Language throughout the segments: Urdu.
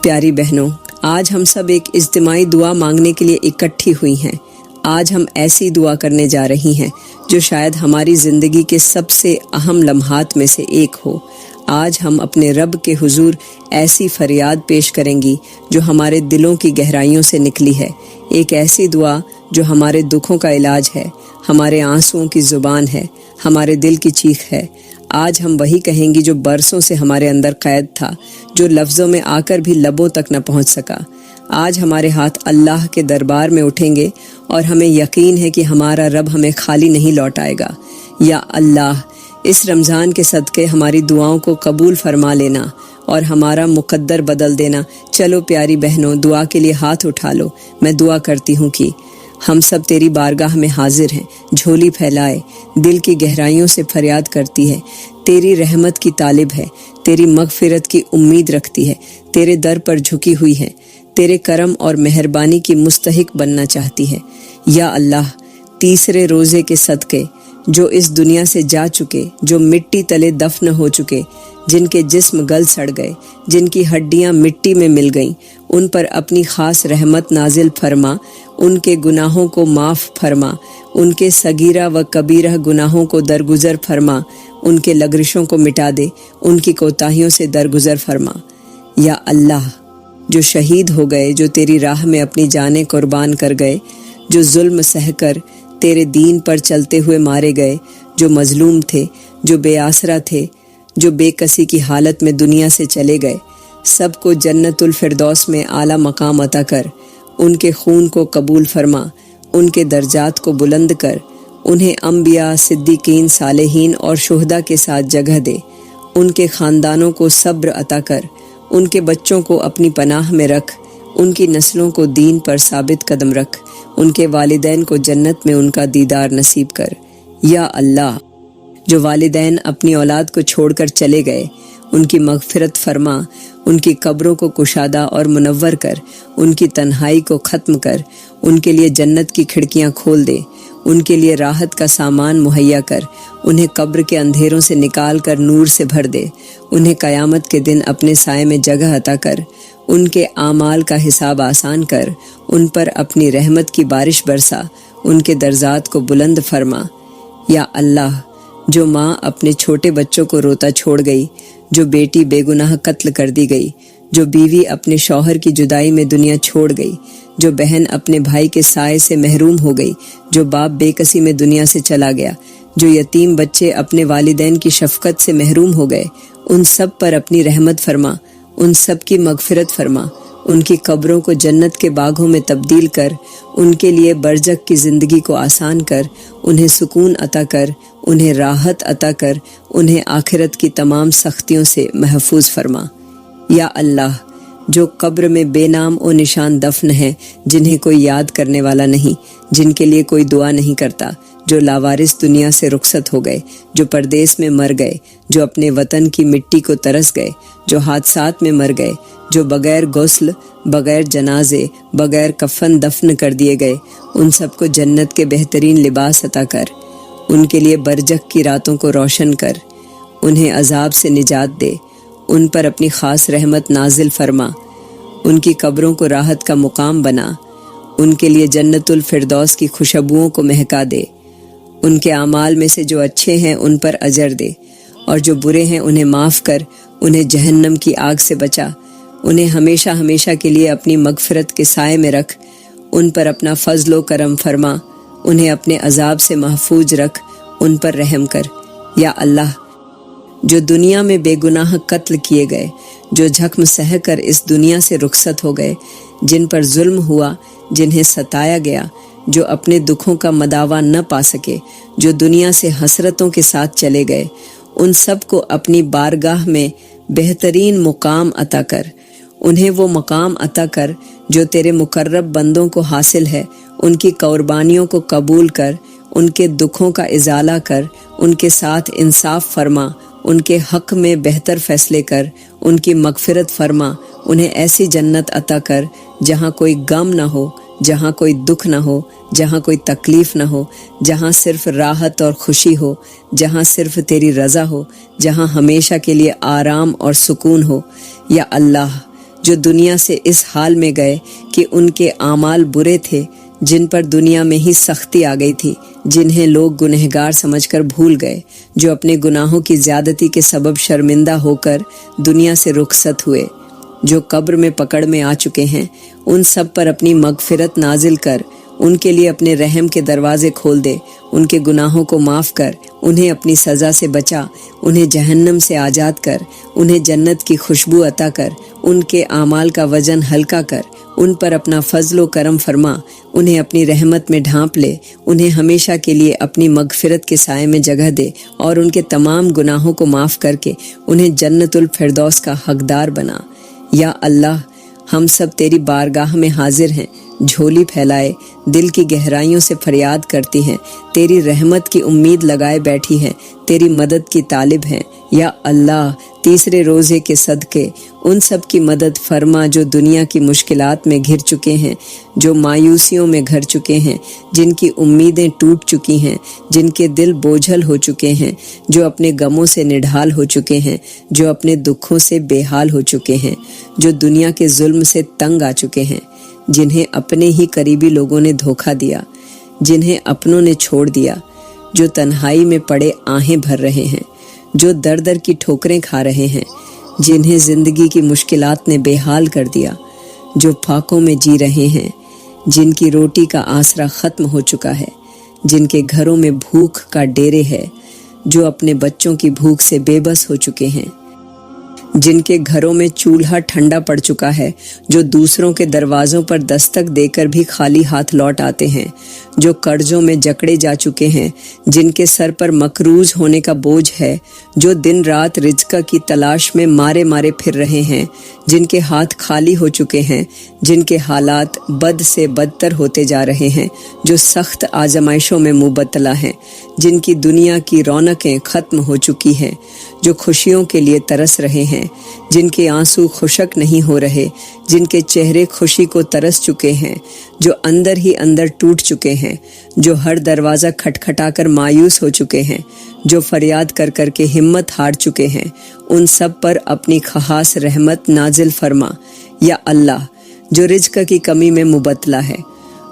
پیاری بہنوں، آج ہم سب ایک اجتماعی دعا مانگنے کے لیے اکٹھی ہوئی ہیں۔ آج ہم ایسی دعا کرنے جا رہی ہیں جو شاید ہماری زندگی کے سب سے اہم لمحات میں سے ایک ہو۔ آج ہم اپنے رب کے حضور ایسی فریاد پیش کریں گی جو ہمارے دلوں کی گہرائیوں سے نکلی ہے، ایک ایسی دعا جو ہمارے دکھوں کا علاج ہے، ہمارے آنسوؤں کی زبان ہے، ہمارے دل کی چیخ ہے۔ آج ہم وہی کہیں گی جو برسوں سے ہمارے اندر قید تھا، جو لفظوں میں آ کر بھی لبوں تک نہ پہنچ سکا۔ آج ہمارے ہاتھ اللہ کے دربار میں اٹھیں گے اور ہمیں یقین ہے کہ ہمارا رب ہمیں خالی نہیں لوٹائے گا۔ یا اللہ، اس رمضان کے صدقے ہماری دعاؤں کو قبول فرما لینا اور ہمارا مقدر بدل دینا۔ چلو پیاری بہنوں، دعا کے لیے ہاتھ اٹھا لو۔ میں دعا کرتی ہوں کہ ہم سب تیری بارگاہ میں حاضر ہیں، جھولی پھیلائے، دل کی گہرائیوں سے فریاد کرتی ہے، تیری رحمت کی طالب ہے، تیری مغفرت کی امید رکھتی ہے، تیرے در پر جھکی ہوئی ہے، تیرے کرم اور مہربانی کی مستحق بننا چاہتی ہے۔ یا اللہ، تیسرے روزے کے صدقے جو اس دنیا سے جا چکے، جو مٹی تلے دفن ہو چکے، جن کے جسم گل سڑ گئے، جن کی ہڈیاں مٹی میں مل گئیں، ان پر اپنی خاص رحمت نازل فرما، ان کے گناہوں کو معاف فرما، ان کے صغیرہ و کبیرہ گناہوں کو درگزر فرما، ان کے لغزشوں کو مٹا دے، ان کی کوتاہیوں سے درگزر فرما۔ یا اللہ، جو شہید ہو گئے، جو تیری راہ میں اپنی جانیں قربان کر گئے، جو ظلم سہ کر تیرے دین پر چلتے ہوئے مارے گئے، جو مظلوم تھے، جو بے آسرا تھے، جو بے کسی کی حالت میں دنیا سے چلے گئے، سب کو جنت الفردوس میں اعلیٰ مقام عطا کر، ان کے خون کو قبول فرما، ان کے درجات کو بلند کر، انہیں انبیاء، صدیقین، صالحین اور شہداء کے ساتھ جگہ دے، ان کے خاندانوں کو صبر عطا کر، ان کے بچوں کو اپنی پناہ میں رکھ، ان کی نسلوں کو دین پر ثابت قدم رکھ، ان کے والدین کو جنت میں ان کا دیدار نصیب کر۔ یا اللہ، جو والدین اپنی اولاد کو چھوڑ کر چلے گئے، ان کی مغفرت فرما، ان کی قبروں کو کشادہ اور منور کر، ان کی تنہائی کو ختم کر، ان کے لیے جنت کی کھڑکیاں کھول دے، ان کے لیے راحت کا سامان مہیا کر، انہیں قبر کے اندھیروں سے نکال کر نور سے بھر دے، انہیں قیامت کے دن اپنے سائے میں جگہ عطا کر، ان کے اعمال کا حساب آسان کر، ان پر اپنی رحمت کی بارش برسا، ان کے درجات کو بلند فرما۔ یا اللہ، جو ماں اپنے چھوٹے بچوں کو روتا چھوڑ گئی، جو بیٹی بے گناہ قتل کر دی گئی، جو بیوی اپنے شوہر کی جدائی میں دنیا چھوڑ گئی، جو بہن اپنے بھائی کے سائے سے محروم ہو گئی، جو باپ بے کسی میں دنیا سے چلا گیا، جو یتیم بچے اپنے والدین کی شفقت سے محروم ہو گئے، ان سب پر اپنی رحمت فرما، ان سب کی مغفرت فرما، ان کی قبروں کو جنت کے باغوں میں تبدیل کر، ان کے لیے برزخ کی زندگی کو آسان کر، انہیں سکون عطا کر، انہیں راحت عطا کر، انہیں آخرت کی تمام سختیوں سے محفوظ فرما۔ یا اللہ، جو قبر میں بے نام و نشان دفن ہیں، جنہیں کوئی یاد کرنے والا نہیں، جن کے لیے کوئی دعا نہیں کرتا، جو لاوارث دنیا سے رخصت ہو گئے، جو پردیس میں مر گئے، جو اپنے وطن کی مٹی کو ترس گئے، جو حادثات میں مر گئے، جو بغیر غسل، بغیر جنازے، بغیر کفن دفن کر دیے گئے، ان سب کو جنت کے بہترین لباس عطا کر، ان کے لیے برزخ کی راتوں کو روشن کر، انہیں عذاب سے نجات دے، ان پر اپنی خاص رحمت نازل فرما، ان کی قبروں کو راحت کا مقام بنا، ان کے لیے جنت الفردوس کی خوشبوؤں کو مہکا دے، ان کے اعمال میں سے جو اچھے ہیں ان پر اجر دے، اور جو برے ہیں انہیں معاف کر، انہیں جہنم کی آگ سے بچا، انہیں ہمیشہ ہمیشہ کے لیے اپنی مغفرت کے سائے میں رکھ، ان پر اپنا فضل و کرم فرما، انہیں اپنے عذاب سے محفوظ رکھ، ان پر رحم کر۔ یا اللہ، جو دنیا میں بے گناہ قتل کیے گئے، جو زخم سہ کر اس دنیا سے رخصت ہو گئے، جن پر ظلم ہوا، جنہیں ستایا گیا، جو اپنے دکھوں کا مداوا نہ پا سکے، جو دنیا سے حسرتوں کے ساتھ چلے گئے، ان سب کو اپنی بارگاہ میں بہترین مقام عطا کر، انہیں وہ مقام عطا کر جو تیرے مقرب بندوں کو حاصل ہے، ان کی قربانیوں کو قبول کر، ان کے دکھوں کا ازالہ کر، ان کے ساتھ انصاف فرما، ان کے حق میں بہتر فیصلے کر، ان کی مغفرت فرما، انہیں ایسی جنت عطا کر جہاں کوئی غم نہ ہو، جہاں کوئی دکھ نہ ہو، جہاں کوئی تکلیف نہ ہو، جہاں صرف راحت اور خوشی ہو، جہاں صرف تیری رضا ہو، جہاں ہمیشہ کے لیے آرام اور سکون ہو۔ یا اللہ، جو دنیا سے اس حال میں گئے کہ ان کے اعمال برے تھے، جن پر دنیا میں ہی سختی آ گئی تھی، جنہیں لوگ گنہگار سمجھ کر بھول گئے، جو اپنے گناہوں کی زیادتی کے سبب شرمندہ ہو کر دنیا سے رخصت ہوئے، جو قبر میں پکڑ میں آ چکے ہیں، ان سب پر اپنی مغفرت نازل کر ان کے لیے اپنے رحم کے دروازے کھول دے، ان کے گناہوں کو معاف کر، انہیں اپنی سزا سے بچا، انہیں جہنم سے آزاد کر، انہیں جنت کی خوشبو عطا کر، ان کے اعمال کا وزن ہلکا کر، ان پر اپنا فضل و کرم فرما، انہیں اپنی رحمت میں ڈھانپ لے، انہیں ہمیشہ کے لیے اپنی مغفرت کے سائے میں جگہ دے اور ان کے تمام گناہوں کو معاف کر کے انہیں جنت الفردوس کا حقدار بنا۔ یا اللہ، ہم سب تیری بارگاہ میں حاضر ہیں، جھولی پھیلائے دل کی گہرائیوں سے فریاد کرتی ہیں، تیری رحمت کی امید لگائے بیٹھی ہیں، تیری مدد کی طالب ہیں۔ یا اللہ، تیسرے روزے کے صدقے ان سب کی مدد فرما جو دنیا کی مشکلات میں گھر چکے ہیں، جو مایوسیوں میں گھر چکے ہیں، جن کی امیدیں ٹوٹ چکی ہیں، جن کے دل بوجھل ہو چکے ہیں، جو اپنے غموں سے نڈھال ہو چکے ہیں، جو اپنے دکھوں سے بے حال ہو چکے ہیں، جو دنیا کے ظلم سے تنگ آ چکے ہیں، جنہیں اپنے ہی قریبی لوگوں نے دھوکہ دیا، جنہیں اپنوں نے چھوڑ دیا، جو تنہائی میں پڑے آہیں بھر رہے ہیں، جو در در کی ٹھوکریں کھا رہے ہیں، جنہیں زندگی کی مشکلات نے بے حال کر دیا، جو فاقوں میں جی رہے ہیں، جن کی روٹی کا آسرا ختم ہو چکا ہے، جن کے گھروں میں بھوک کا ڈیرے ہے، جو اپنے بچوں کی بھوک سے بے بس ہو چکے ہیں، جن کے گھروں میں چولہا ٹھنڈا پڑ چکا ہے، جو دوسروں کے دروازوں پر دستک دے کر بھی خالی ہاتھ لوٹ آتے ہیں، جو قرضوں میں جکڑے جا چکے ہیں، جن کے سر پر مقروض ہونے کا بوجھ ہے، جو دن رات رزق کی تلاش میں مارے مارے پھر رہے ہیں، جن کے ہاتھ خالی ہو چکے ہیں، جن کے حالات بد سے بدتر ہوتے جا رہے ہیں، جو سخت آزمائشوں میں مبتلا ہیں، جن کی دنیا کی رونقیں ختم ہو چکی ہیں، جو خوشیوں کے لیے ترس رہے ہیں، جن کے آنسو خشک نہیں ہو رہے، جن کے چہرے خوشی کو ترس چکے ہیں، جو اندر ہی اندر ٹوٹ چکے ہیں، جو ہر دروازہ کھٹکھٹا کر مایوس ہو چکے ہیں، جو فریاد کر کر کے ہمت ہار چکے ہیں، ان سب پر اپنی خاص رحمت نازل فرما۔ یا اللہ، جو رزق کی کمی میں مبتلا ہے،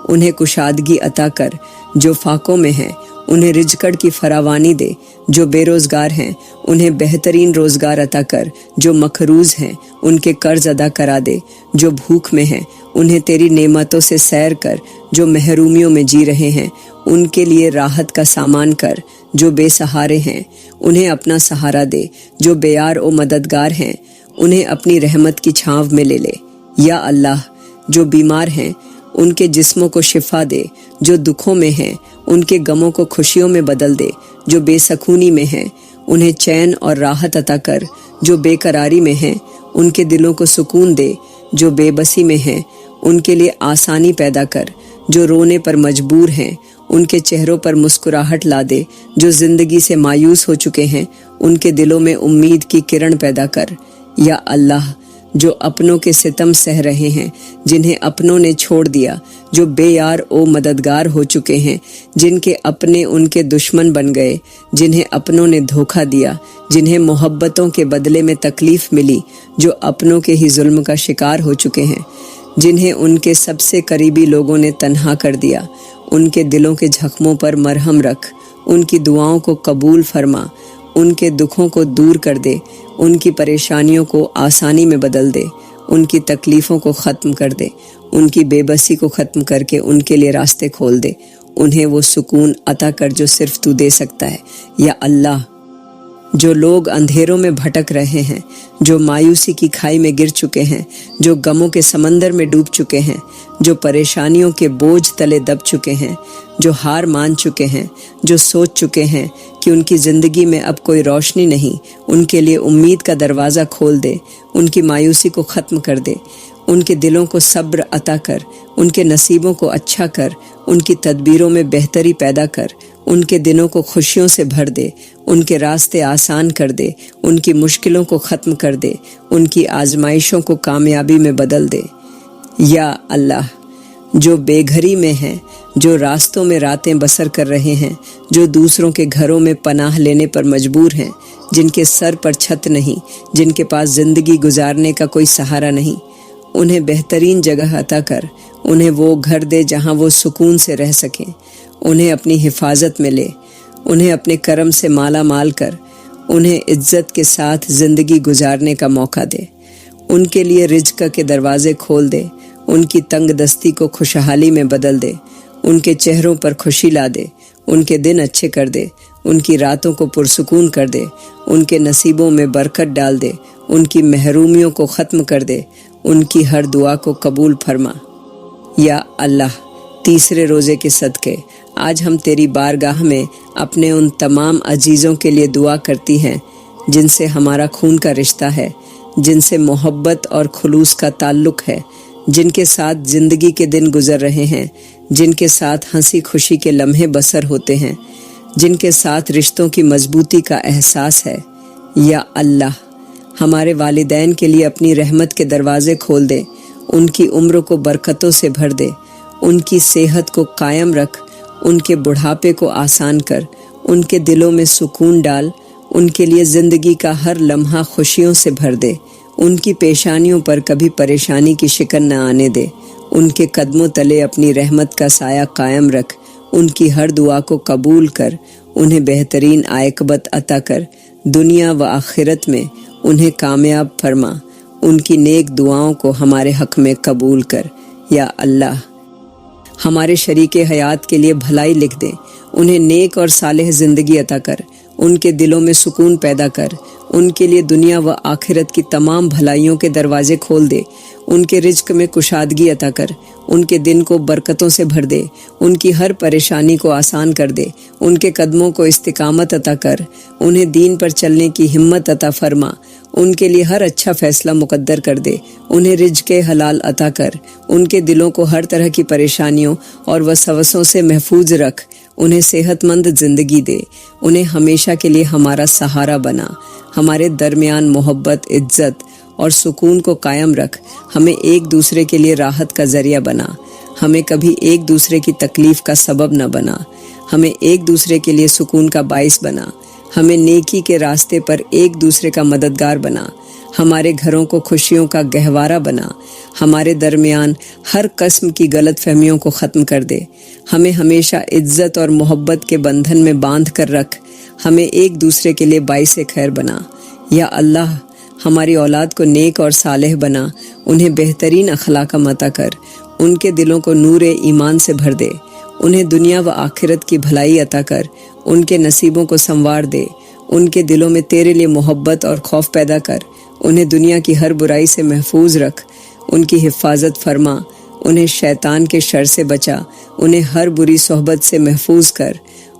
انہیں کشادگی عطا کر، جو فاقوں میں ہیں انہیں رزق کی فراوانی دے، جو بے روزگار ہیں انہیں بہترین روزگار عطا کر، جو مقروض ہیں ان کے قرض ادا کرا دے، جو بھوک میں ہیں انہیں تیری نعمتوں سے سیر کر، جو محرومیوں میں جی رہے ہیں ان کے لیے راحت کا سامان کر، جو بے سہارے ہیں انہیں اپنا سہارا دے، جو بے یار و مددگار ہیں انہیں اپنی رحمت کی چھاؤں میں لے لے۔ یا اللہ، جو بیمار ہیں ان کے جسموں کو شفا دے، جو دکھوں میں ہیں ان کے غموں کو خوشیوں میں بدل دے، جو بے سکونی میں ہیں انہیں چین اور راحت عطا کر، جو بے قراری میں ہیں ان کے دلوں کو سکون دے، جو بے بسی میں ہیں ان کے لیے آسانی پیدا کر، جو رونے پر مجبور ہیں ان کے چہروں پر مسکراہٹ لا دے، جو زندگی سے مایوس ہو چکے ہیں ان کے دلوں میں امید کی کرن پیدا کر۔ یا اللہ، جو اپنوں کے ستم سہ رہے ہیں، جنہیں اپنوں نے چھوڑ دیا، جو بے یار و مددگار ہو چکے ہیں، جن کے اپنے ان کے دشمن بن گئے، جنہیں اپنوں نے دھوکہ دیا، جنہیں محبتوں کے بدلے میں تکلیف ملی، جو اپنوں کے ہی ظلم کا شکار ہو چکے ہیں، جنہیں ان کے سب سے قریبی لوگوں نے تنہا کر دیا، ان کے دلوں کے زخموں پر مرہم رکھ، ان کی دعاؤں کو قبول فرما، ان کے دکھوں کو دور کر دے، ان کی پریشانیوں کو آسانی میں بدل دے، ان کی تکلیفوں کو ختم کر دے، ان کی بے بسی کو ختم کر کے ان کے لیے راستے کھول دے، انہیں وہ سکون عطا کر جو صرف تو دے سکتا ہے۔ یا اللہ، جو لوگ اندھیروں میں بھٹک رہے ہیں، جو مایوسی کی کھائی میں گر چکے ہیں، جو غموں کے سمندر میں ڈوب چکے ہیں، جو پریشانیوں کے بوجھ تلے دب چکے ہیں، جو ہار مان چکے ہیں، جو سوچ چکے ہیں کہ ان کی زندگی میں اب کوئی روشنی نہیں، ان کے لیے امید کا دروازہ کھول دے، ان کی مایوسی کو ختم کر دے، ان کے دلوں کو صبر عطا کر، ان کے نصیبوں کو اچھا کر، ان کی تدبیروں میں بہتری پیدا کر، ان کے دنوں کو خوشیوں سے بھر دے، ان کے راستے آسان کر دے، ان کی مشکلوں کو ختم کر دے، ان کی آزمائشوں کو کامیابی میں بدل دے۔ یا اللہ، جو بے گھری میں ہیں، جو راستوں میں راتیں بسر کر رہے ہیں، جو دوسروں کے گھروں میں پناہ لینے پر مجبور ہیں، جن کے سر پر چھت نہیں، جن کے پاس زندگی گزارنے کا کوئی سہارا نہیں، انہیں بہترین جگہ عطا کر، انہیں وہ گھر دے جہاں وہ سکون سے رہ سکیں، انہیں اپنی حفاظت میں لے، انہیں اپنے کرم سے مالا مال کر، انہیں عزت کے ساتھ زندگی گزارنے کا موقع دے، ان کے لیے رزق کے دروازے کھول دے، ان کی تنگ دستی کو خوشحالی میں بدل دے، ان کے چہروں پر خوشی لا دے، ان کے دن اچھے کر دے، ان کی راتوں کو پرسکون کر دے، ان کے نصیبوں میں برکت ڈال دے، ان کی محرومیوں کو ختم کر دے، ان کی ہر دعا کو قبول فرما۔ یا اللہ، تیسرے روزے کے صدقے آج ہم تیری بارگاہ میں اپنے ان تمام عزیزوں کے لیے دعا کرتی ہیں جن سے ہمارا خون کا رشتہ ہے، جن سے محبت اور خلوص کا تعلق ہے، جن کے ساتھ زندگی کے دن گزر رہے ہیں، جن کے ساتھ ہنسی خوشی کے لمحے بسر ہوتے ہیں، جن کے ساتھ رشتوں کی مضبوطی کا احساس ہے۔ یا اللہ، ہمارے والدین کے لیے اپنی رحمت کے دروازے کھول دے، ان کی عمر کو برکتوں سے بھر دے، ان کی صحت کو قائم رکھ، ان کے بڑھاپے کو آسان کر، ان کے دلوں میں سکون ڈال، ان کے لیے زندگی کا ہر لمحہ خوشیوں سے بھر دے، ان کی پیشانیوں پر کبھی پریشانی کی شکن نہ آنے دے، ان کے قدموں تلے اپنی رحمت کا سایہ قائم رکھ، ان کی ہر دعا کو قبول کر، انہیں بہترین عاقبت عطا کر، دنیا و آخرت میں انہیں کامیاب فرما، ان کی نیک دعاؤں کو ہمارے حق میں قبول کر۔ یا اللہ، ہمارے شریک حیات کے لیے بھلائی لکھ دے، انہیں نیک اور صالح زندگی عطا کر، ان کے دلوں میں سکون پیدا کر، ان کے لیے دنیا و آخرت کی تمام بھلائیوں کے دروازے کھول دے، ان کے رزق میں کشادگی عطا کر، ان کے دن کو برکتوں سے بھر دے، ان کی ہر پریشانی کو آسان کر دے، ان کے قدموں کو استقامت عطا کر، انہیں دین پر چلنے کی ہمت عطا فرما، ان کے لیے ہر اچھا فیصلہ مقدر کر دے، انہیں رزق حلال عطا کر، ان کے دلوں کو ہر طرح کی پریشانیوں اور وسوسوں سے محفوظ رکھ، انہیں صحت مند زندگی دے، انہیں ہمیشہ کے لیے ہمارا سہارا بنا، ہمارے درمیان محبت، عزت اور سکون کو قائم رکھ، ہمیں ایک دوسرے کے لیے راحت کا ذریعہ بنا، ہمیں کبھی ایک دوسرے کی تکلیف کا سبب نہ بنا، ہمیں ایک دوسرے کے لیے سکون کا باعث بنا، ہمیں نیکی کے راستے پر ایک دوسرے کا مددگار بنا، ہمارے گھروں کو خوشیوں کا گہوارہ بنا، ہمارے درمیان ہر قسم کی غلط فہمیوں کو ختم کر دے، ہمیں ہمیشہ عزت اور محبت کے بندھن میں باندھ کر رکھ، ہمیں ایک دوسرے کے لیے باعث خیر بنا۔ یا اللہ، ہماری اولاد کو نیک اور صالح بنا، انہیں بہترین اخلاق عطا کر، ان کے دلوں کو نور ایمان سے بھر دے، انہیں دنیا و آخرت کی بھلائی عطا کر، ان کے نصیبوں کو سنوار دے، ان کے دلوں میں تیرے لیے محبت اور خوف پیدا کر، انہیں دنیا کی ہر برائی سے محفوظ رکھ، ان کی حفاظت فرما، انہیں شیطان کے شر سے بچا، انہیں ہر بری صحبت سے محفوظ کر،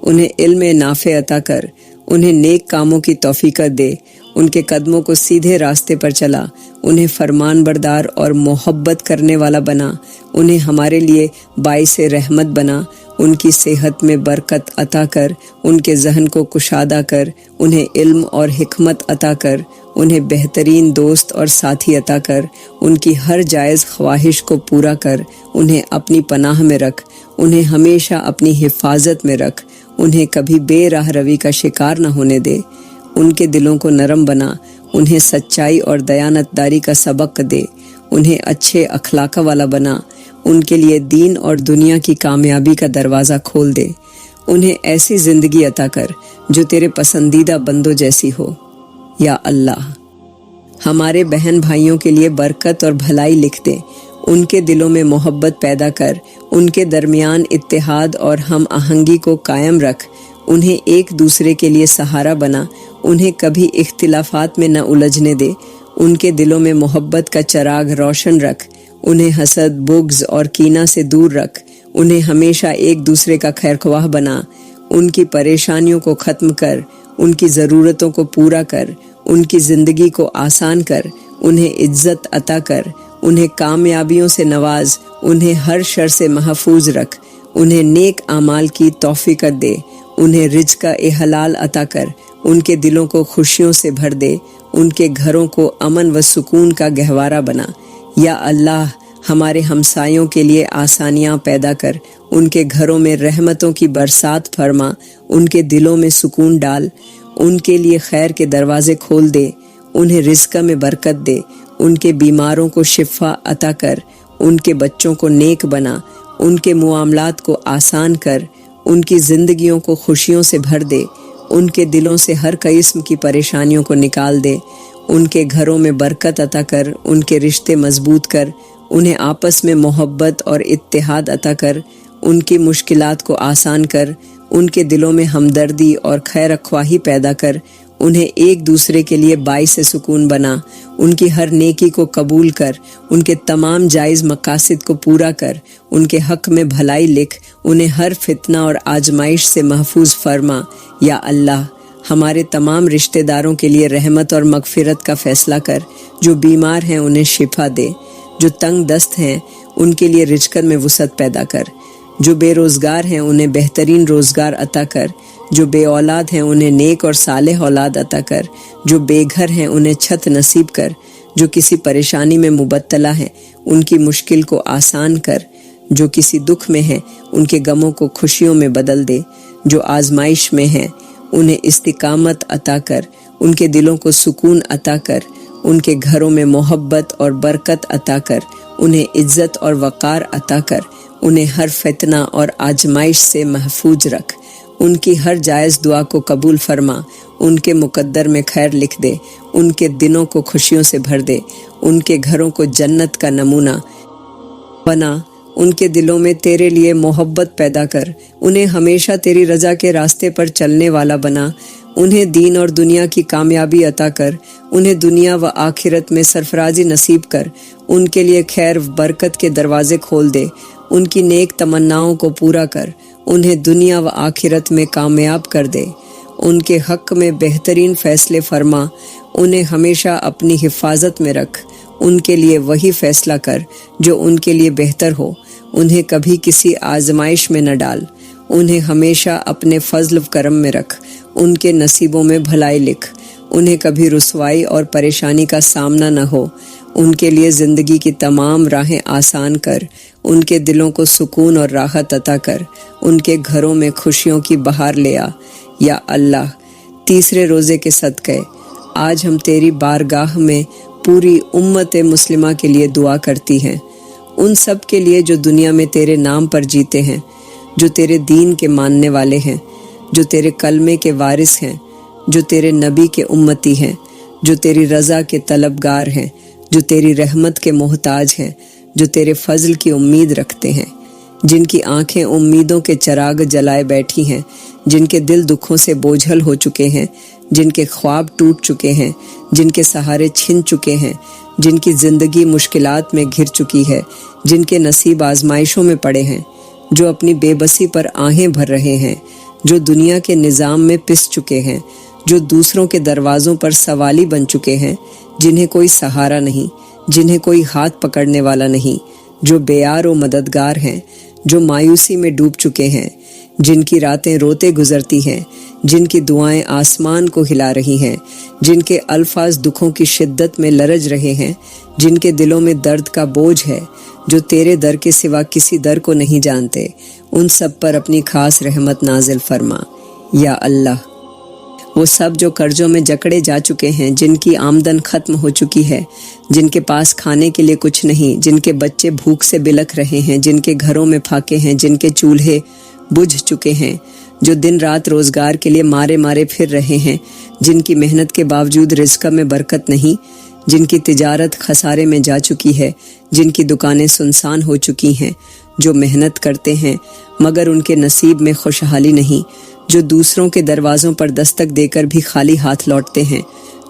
انہیں علم نافع عطا کر، انہیں نیک کاموں کی توفیق دے، ان کے قدموں کو سیدھے راستے پر چلا، انہیں فرمان بردار اور محبت کرنے والا بنا، انہیں ہمارے لیے باعث رحمت بنا، ان کی صحت میں برکت عطا کر، ان کے ذہن کو کشادہ کر، انہیں علم اور حکمت عطا کر، انہیں بہترین دوست اور ساتھی عطا کر، ان کی ہر جائز خواہش کو پورا کر، انہیں اپنی پناہ میں رکھ، انہیں ہمیشہ اپنی حفاظت میں رکھ، انہیں کبھی بے راہ روی کا شکار نہ ہونے دے، ان کے دلوں کو نرم بنا، انہیں سچائی اور دیانت داری کا سبق دے، انہیں اچھے اخلاق والا بنا، ان کے لیے دین اور دنیا کی کامیابی کا دروازہ کھول دے، انہیں ایسی زندگی عطا کر جو تیرے پسندیدہ بندوں جیسی ہو۔ یا اللہ، ہمارے بہن بھائیوں کے لیے برکت اور بھلائی لکھ دے، ان کے دلوں میں محبت پیدا کر، ان کے درمیان اتحاد اور ہم آہنگی کو قائم رکھ، انہیں ایک دوسرے کے لیے سہارا بنا، انہیں کبھی اختلافات میں نہ الجھنے دے، ان کے دلوں میں محبت کا چراغ روشن رکھ، انہیں حسد، بغض اور کینہ سے دور رکھ، انہیں ہمیشہ ایک دوسرے کا خیرخواہ بنا، ان کی پریشانیوں کو ختم کر، ان کی ضرورتوں کو پورا کر، ان کی زندگی کو آسان کر، انہیں عزت عطا کر، انہیں کامیابیوں سے نواز، انہیں ہر شر سے محفوظ رکھ، انہیں نیک اعمال کی توفیق دے، انہیں رزق حلال عطا کر، ان کے دلوں کو خوشیوں سے بھر دے، ان کے گھروں کو امن و سکون کا گہوارہ بنا۔ یا اللہ، ہمارے ہمسایوں کے لیے آسانیاں پیدا کر، ان کے گھروں میں رحمتوں کی برسات فرما، ان کے دلوں میں سکون ڈال، ان کے لیے خیر کے دروازے کھول دے، انہیں رزق میں برکت دے، ان کے بیماروں کو شفا عطا کر، ان کے بچوں کو نیک بنا، ان کے معاملات کو آسان کر، ان کی زندگیوں کو خوشیوں سے بھر دے، ان کے دلوں سے ہر قسم کی پریشانیوں کو نکال دے، ان کے گھروں میں برکت عطا کر، ان کے رشتے مضبوط کر، انہیں آپس میں محبت اور اتحاد عطا کر، ان کی مشکلات کو آسان کر، ان کے دلوں میں ہمدردی اور خیر خواہی پیدا کر، انہیں ایک دوسرے کے لیے باعث سکون بنا، ان کی ہر نیکی کو قبول کر، ان کے تمام جائز مقاصد کو پورا کر، ان کے حق میں بھلائی لکھ، انہیں ہر فتنہ اور آزمائش سے محفوظ فرما۔ یا اللہ، ہمارے تمام رشتہ داروں کے لیے رحمت اور مغفرت کا فیصلہ کر، جو بیمار ہیں انہیں شفا دے، جو تنگ دست ہیں ان کے لیے رزق میں وسعت پیدا کر، جو بے روزگار ہیں انہیں بہترین روزگار عطا کر، جو بے اولاد ہیں انہیں نیک اور صالح اولاد عطا کر، جو بے گھر ہیں انہیں چھت نصیب کر، جو کسی پریشانی میں مبتلا ہیں ان کی مشکل کو آسان کر، جو کسی دکھ میں ہیں ان کے غموں کو خوشیوں میں بدل دے، جو آزمائش میں ہیں انہیں استقامت عطا کر، ان کے دلوں کو سکون عطا کر، ان کے گھروں میں محبت اور برکت عطا کر، انہیں عزت اور وقار عطا کر، انہیں ہر فتنہ اور آزمائش سے محفوظ رکھ، ان کی ہر جائز دعا کو قبول فرما، ان کے مقدر میں خیر لکھ دے، ان کے دنوں کو خوشیوں سے بھر دے، ان کے گھروں کو جنت کا نمونہ بنا، ان کے دلوں میں تیرے لیے محبت پیدا کر، انہیں ہمیشہ تیری رضا کے راستے پر چلنے والا بنا، انہیں دین اور دنیا کی کامیابی عطا کر، انہیں دنیا و آخرت میں سرفرازی نصیب کر، ان کے لیے خیر برکت کے دروازے کھول دے، ان کی نیک تمناؤں کو پورا کر، انہیں دنیا و آخرت میں کامیاب کر دے، ان کے حق میں بہترین فیصلے فرما، انہیں ہمیشہ اپنی حفاظت میں رکھ، ان کے لیے وہی فیصلہ کر جو ان کے لیے بہتر ہو، انہیں کبھی کسی آزمائش میں نہ ڈال، انہیں ہمیشہ اپنے فضل و کرم میں رکھ، ان کے نصیبوں میں بھلائی لکھ، انہیں کبھی رسوائی اور پریشانی کا سامنا نہ ہو، ان کے لیے زندگی کی تمام راہیں آسان کر، ان کے دلوں کو سکون اور راحت عطا کر، ان کے گھروں میں خوشیوں کی بہار لے آ۔ یا اللہ، تیسرے روزے کے صدقے آج ہم تیری بارگاہ میں پوری امت مسلمہ کے لیے دعا کرتی ہیں، ان سب کے لیے جو دنیا میں تیرے نام پر جیتے ہیں، جو تیرے دین کے ماننے والے ہیں، جو تیرے کلمے کے وارث ہیں، جو تیرے نبی کے امتی ہیں، جو تیری رضا کے طلبگار ہیں، جو تیری رحمت کے محتاج ہیں، جو تیرے فضل کی امید رکھتے ہیں، جن کی آنکھیں امیدوں کے چراغ جلائے بیٹھی ہیں، جن کے دل دکھوں سے بوجھل ہو چکے ہیں، جن کے خواب ٹوٹ چکے ہیں، جن کے سہارے چھن چکے ہیں، جن کی زندگی مشکلات میں گھر چکی ہے، جن کے نصیب آزمائشوں میں پڑے ہیں، جو اپنی بے بسی پر آہیں بھر رہے ہیں، جو دنیا کے نظام میں پس چکے ہیں، جو دوسروں کے دروازوں پر سوالی بن چکے ہیں، جنہیں کوئی سہارا نہیں، جنہیں کوئی ہاتھ پکڑنے والا نہیں، جو بیار و مددگار ہیں، جو مایوسی میں ڈوب چکے ہیں، جن کی راتیں روتے گزرتی ہیں، جن کی دعائیں آسمان کو ہلا رہی ہیں، جن کے الفاظ دکھوں کی شدت میں لرج رہے ہیں، جن کے دلوں میں درد کا بوجھ ہے، جو تیرے در کے سوا کسی در کو نہیں جانتے، ان سب پر اپنی خاص رحمت نازل فرما۔ یا اللہ، وہ سب جو قرضوں میں جکڑے جا چکے ہیں، جن کی آمدن ختم ہو چکی ہے، جن کے پاس کھانے کے لیے کچھ نہیں، جن کے بچے بھوک سے بلک رہے ہیں، جن کے گھروں میں پھاکے ہیں، جن کے چولہے بجھ چکے ہیں، جو دن رات روزگار کے لیے مارے مارے پھر رہے ہیں، جن کی محنت کے باوجود رزق میں برکت نہیں، جن کی تجارت خسارے میں جا چکی ہے، جن کی دکانیں سنسان ہو چکی ہیں، جو محنت کرتے ہیں مگر ان کے نصیب میں خوشحالی نہیں، جو دوسروں کے دروازوں پر دستک دے کر بھی خالی ہاتھ لوٹتے ہیں،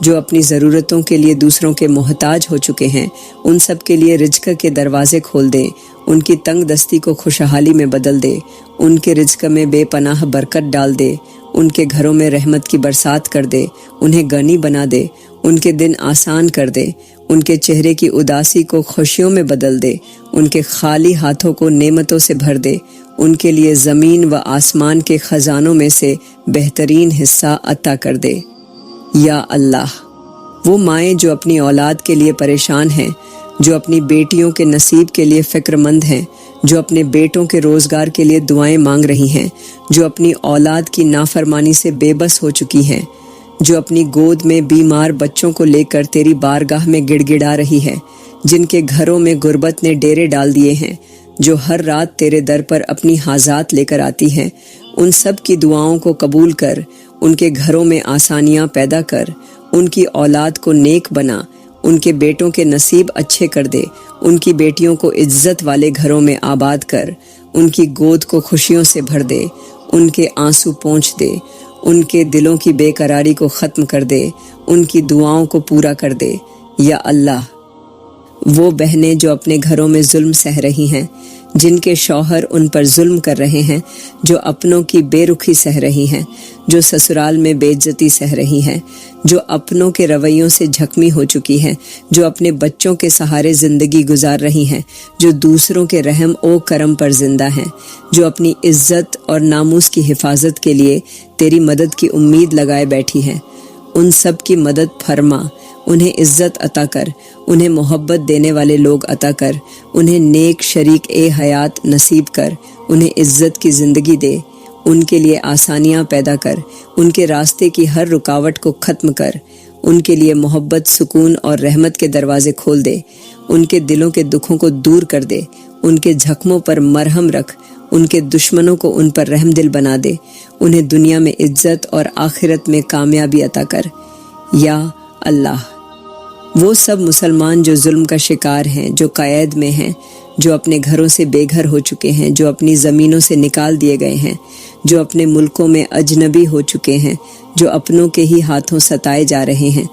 جو اپنی ضرورتوں کے لیے دوسروں کے محتاج ہو چکے ہیں، ان سب کے لیے رزق کے دروازے کھول دے، ان کی تنگ دستی کو خوشحالی میں بدل دے، ان کے رزق میں بے پناہ برکت ڈال دے، ان کے گھروں میں رحمت کی برسات کر دے، انہیں غنی بنا دے، ان کے دن آسان کر دے، ان کے چہرے کی اداسی کو خوشیوں میں بدل دے، ان کے خالی ہاتھوں کو نعمتوں سے بھر دے، ان کے لیے زمین و آسمان کے خزانوں میں سے بہترین حصہ عطا کر دے۔ یا اللہ، وہ مائیں جو اپنی اولاد کے لیے پریشان ہیں، جو اپنی بیٹیوں کے نصیب کے لیے فکر مند ہیں، جو اپنے بیٹوں کے روزگار کے لیے دعائیں مانگ رہی ہیں، جو اپنی اولاد کی نافرمانی سے بے بس ہو چکی ہیں، جو اپنی گود میں بیمار بچوں کو لے کر تیری بارگاہ میں گڑ گڑا رہی ہے، جن کے گھروں میں غربت نے ڈیرے ڈال دیے ہیں، جو ہر رات تیرے در پر اپنی حاجات لے کر آتی ہیں، ان سب کی دعاؤں کو قبول کر، ان کے گھروں میں آسانیاں پیدا کر، ان کی اولاد کو نیک بنا، ان کے بیٹوں کے نصیب اچھے کر دے، ان کی بیٹیوں کو عزت والے گھروں میں آباد کر، ان کی گود کو خوشیوں سے بھر دے، ان کے آنسو پونچھ دے، ان کے دلوں کی بے قراری کو ختم کر دے، ان کی دعاؤں کو پورا کر دے۔ یا اللہ، وہ بہنیں جو اپنے گھروں میں ظلم سہ رہی ہیں، جن کے شوہر ان پر ظلم کر رہے ہیں، جو اپنوں کی بے رخی سہ رہی ہیں، جو سسرال میں بے عزتی سہ رہی ہیں، جو اپنوں کے رویوں سے جھکمی ہو چکی ہیں، جو اپنے بچوں کے سہارے زندگی گزار رہی ہیں، جو دوسروں کے رحم و کرم پر زندہ ہیں، جو اپنی عزت اور ناموس کی حفاظت کے لیے تیری مدد کی امید لگائے بیٹھی ہیں، ان سب کی مدد فرما، انہیں عزت عطا کر، انہیں محبت دینے والے لوگ عطا کر، انہیں نیک شریک حیات نصیب کر، انہیں عزت کی زندگی دے، ان کے لیے آسانیاں پیدا کر، ان کے راستے کی ہر رکاوٹ کو ختم کر، ان کے لیے محبت، سکون اور رحمت کے دروازے کھول دے، ان کے دلوں کے دکھوں کو دور کر دے، ان کے زخموں پر مرہم رکھ، ان کے دشمنوں کو ان پر رحم دل بنا دے، انہیں دنیا میں عزت اور آخرت میں کامیابی عطا کر۔ یا اللہ، وہ سب مسلمان جو ظلم کا شکار ہیں، جو قید میں ہیں، جو اپنے گھروں سے بے گھر ہو چکے ہیں، جو اپنی زمینوں سے نکال دیے گئے ہیں، جو اپنے ملکوں میں اجنبی ہو چکے ہیں، جو اپنوں کے ہی ہاتھوں ستائے جا رہے ہیں،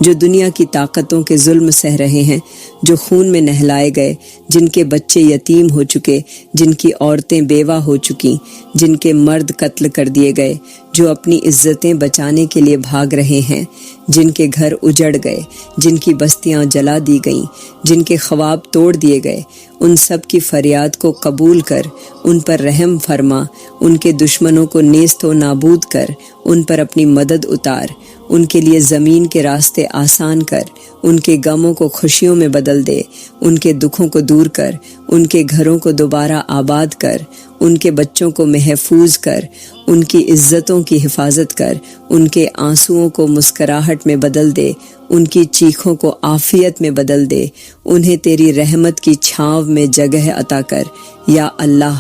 جو دنیا کی طاقتوں کے ظلم سہ رہے ہیں، جو خون میں نہلائے گئے، جن کے بچے یتیم ہو چکے، جن کی عورتیں بیوہ ہو چکیں، جن کے مرد قتل کر دیے گئے، جو اپنی عزتیں بچانے کے لیے بھاگ رہے ہیں، جن کے گھر اجڑ گئے، جن کی بستیاں جلا دی گئیں، جن کے خواب توڑ دیے گئے، ان سب کی فریاد کو قبول کر، ان پر رحم فرما، ان کے دشمنوں کو نیست و نابود کر، ان پر اپنی مدد اتار، ان کے لیے زمین کے راستے آسان کر، ان کے غموں کو خوشیوں میں بدل دے، ان کے دکھوں کو دور کر، ان کے گھروں کو دوبارہ آباد کر، ان کے بچوں کو محفوظ کر، ان کی عزتوں کی حفاظت کر، ان کے آنسوؤں کو مسکراہٹ میں بدل دے، ان کی چیخوں کو عافیت میں بدل دے، انہیں تیری رحمت کی چھاؤں میں جگہ عطا کر۔ یا اللہ،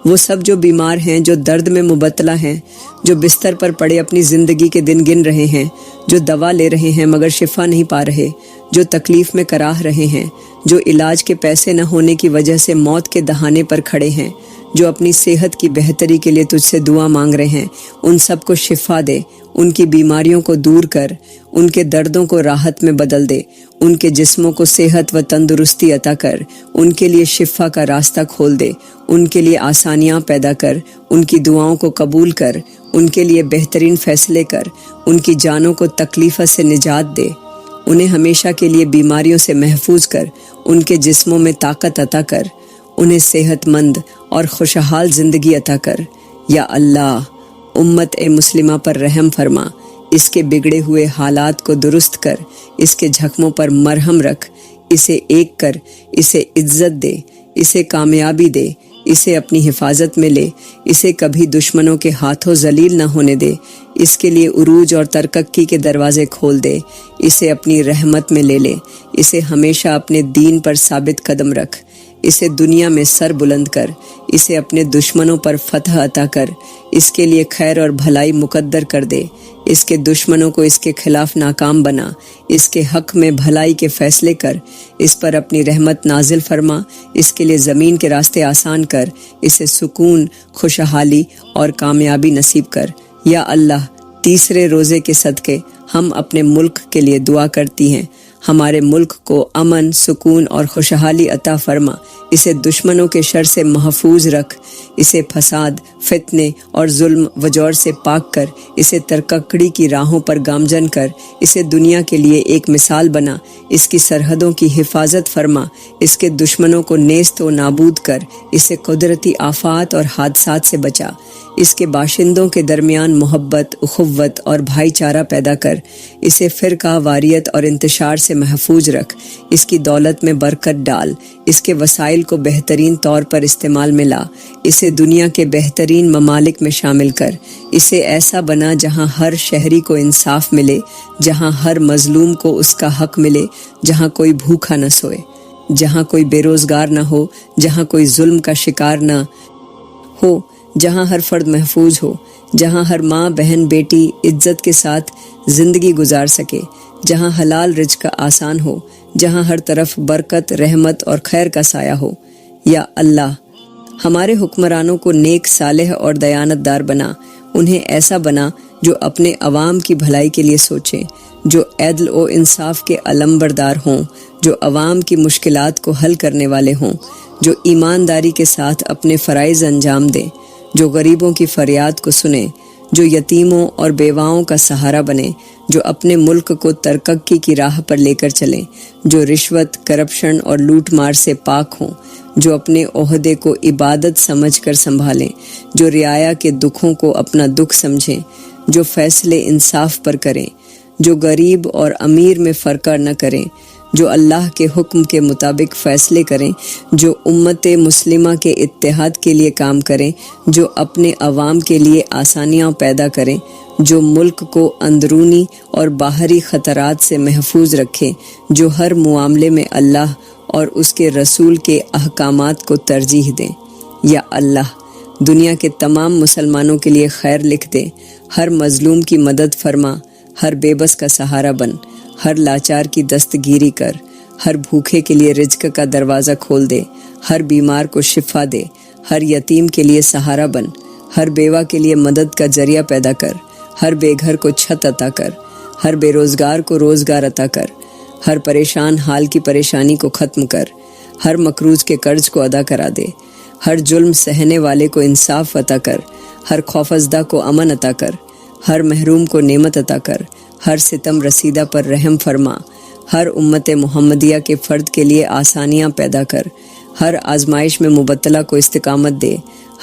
وہ سب جو بیمار ہیں، جو درد میں مبتلا ہیں، جو بستر پر پڑے اپنی زندگی کے دن گن رہے ہیں، جو دوا لے رہے ہیں مگر شفا نہیں پا رہے، جو تکلیف میں کراہ رہے ہیں، جو علاج کے پیسے نہ ہونے کی وجہ سے موت کے دہانے پر کھڑے ہیں، جو اپنی صحت کی بہتری کے لیے تجھ سے دعا مانگ رہے ہیں، ان سب کو شفا دے، ان کی بیماریوں کو دور کر، ان کے دردوں کو راحت میں بدل دے، ان کے جسموں کو صحت و تندرستی عطا کر، ان کے لیے شفا کا راستہ کھول دے، ان کے لیے آسانیاں پیدا کر، ان کی دعاؤں کو قبول کر، ان کے لیے بہترین فیصلے کر، ان کی جانوں کو تکلیف سے نجات دے، انہیں ہمیشہ کے لیے بیماریوں سے محفوظ کر، ان کے جسموں میں طاقت عطا کر، انہیں صحت مند اور خوشحال زندگی عطا کر۔ یا اللہ، امت مسلمہ پر رحم فرما، اس کے بگڑے ہوئے حالات کو درست کر، اس کے زخموں پر مرہم رکھ، اسے ایک کر، اسے عزت دے، اسے کامیابی دے، اسے اپنی حفاظت میں لے، اسے کبھی دشمنوں کے ہاتھوں ذلیل نہ ہونے دے، اس کے لیے عروج اور ترقی کے دروازے کھول دے، اسے اپنی رحمت میں لے لے، اسے ہمیشہ اپنے دین پر ثابت قدم رکھ، اسے دنیا میں سر بلند کر، اسے اپنے دشمنوں پر فتح عطا کر، اس کے لیے خیر اور بھلائی مقدر کر دے، اس کے دشمنوں کو اس کے خلاف ناکام بنا، اس کے حق میں بھلائی کے فیصلے کر، اس پر اپنی رحمت نازل فرما، اس کے لیے زمین کے راستے آسان کر، اسے سکون، خوشحالی اور کامیابی نصیب کر۔ یا اللہ، تیسرے روزے کے صدقے ہم اپنے ملک کے لیے دعا کرتی ہیں، ہمارے ملک کو امن، سکون اور خوشحالی عطا فرما، اسے دشمنوں کے شر سے محفوظ رکھ، اسے فساد، فتنے اور ظلم و جور سے پاک کر، اسے ترقی کی راہوں پر گامزن کر، اسے دنیا کے لیے ایک مثال بنا، اس کی سرحدوں کی حفاظت فرما، اس کے دشمنوں کو نیست و نابود کر، اسے قدرتی آفات اور حادثات سے بچا، اس کے باشندوں کے درمیان محبت، اخوت اور بھائی چارہ پیدا کر، اسے فرقہ واریت اور انتشار سے سے محفوظ رکھ، اس کی دولت میں برکت ڈال، اس کے وسائل کو بہترین طور پر استعمال میں لا، اسے دنیا کے بہترین ممالک میں شامل کر، اسے ایسا بنا جہاں ہر شہری کو انصاف ملے، جہاں ہر مظلوم کو اس کا حق ملے، جہاں کوئی بھوکا نہ سوئے، جہاں کوئی بے روزگار نہ ہو، جہاں کوئی ظلم کا شکار نہ ہو، جہاں ہر فرد محفوظ ہو، جہاں ہر ماں بہن بیٹی عزت کے ساتھ زندگی گزار سکے، جہاں حلال رزق آسان ہو، جہاں ہر طرف برکت، رحمت اور خیر کا سایہ ہو۔ یا اللہ، ہمارے حکمرانوں کو نیک، صالح اور دیانت دار بنا، انہیں ایسا بنا جو اپنے عوام کی بھلائی کے لیے سوچیں، جو عدل و انصاف کے علمبردار ہوں، جو عوام کی مشکلات کو حل کرنے والے ہوں، جو ایمانداری کے ساتھ اپنے فرائض انجام دیں، جو غریبوں کی فریاد کو سنیں، جو یتیموں اور بیواؤں کا سہارا بنے، جو اپنے ملک کو ترقی کی راہ پر لے کر چلیں، جو رشوت، کرپشن اور لوٹ مار سے پاک ہوں، جو اپنے عہدے کو عبادت سمجھ کر سنبھالیں، جو رعایا کے دکھوں کو اپنا دکھ سمجھیں، جو فیصلے انصاف پر کریں، جو غریب اور امیر میں فرقہ نہ کریں، جو اللہ کے حکم کے مطابق فیصلے کریں، جو امت مسلمہ کے اتحاد کے لیے کام کریں، جو اپنے عوام کے لیے آسانیاں پیدا کریں، جو ملک کو اندرونی اور باہری خطرات سے محفوظ رکھیں، جو ہر معاملے میں اللہ اور اس کے رسول کے احکامات کو ترجیح دیں۔ یا اللہ، دنیا کے تمام مسلمانوں کے لیے خیر لکھ دے، ہر مظلوم کی مدد فرما، ہر بے بس کا سہارا بن، ہر لاچار کی دستگیری کر، ہر بھوکے کے لیے رزق کا دروازہ کھول دے، ہر بیمار کو شفا دے، ہر یتیم کے لیے سہارا بن، ہر بیوہ کے لیے مدد کا ذریعہ پیدا کر، ہر بے گھر کو چھت عطا کر، ہر بے روزگار کو روزگار عطا کر، ہر پریشان حال کی پریشانی کو ختم کر، ہر مقروض کے قرض کو ادا کرا دے، ہر ظلم سہنے والے کو انصاف عطا کر، ہر خوفزدہ کو امن عطا کر، ہر محروم کو نعمت عطا کر، ہر ستم رسیدہ پر رحم فرما، ہر امت محمدیہ کے فرد کے لیے آسانیاں پیدا کر، ہر آزمائش میں مبتلا کو استقامت دے،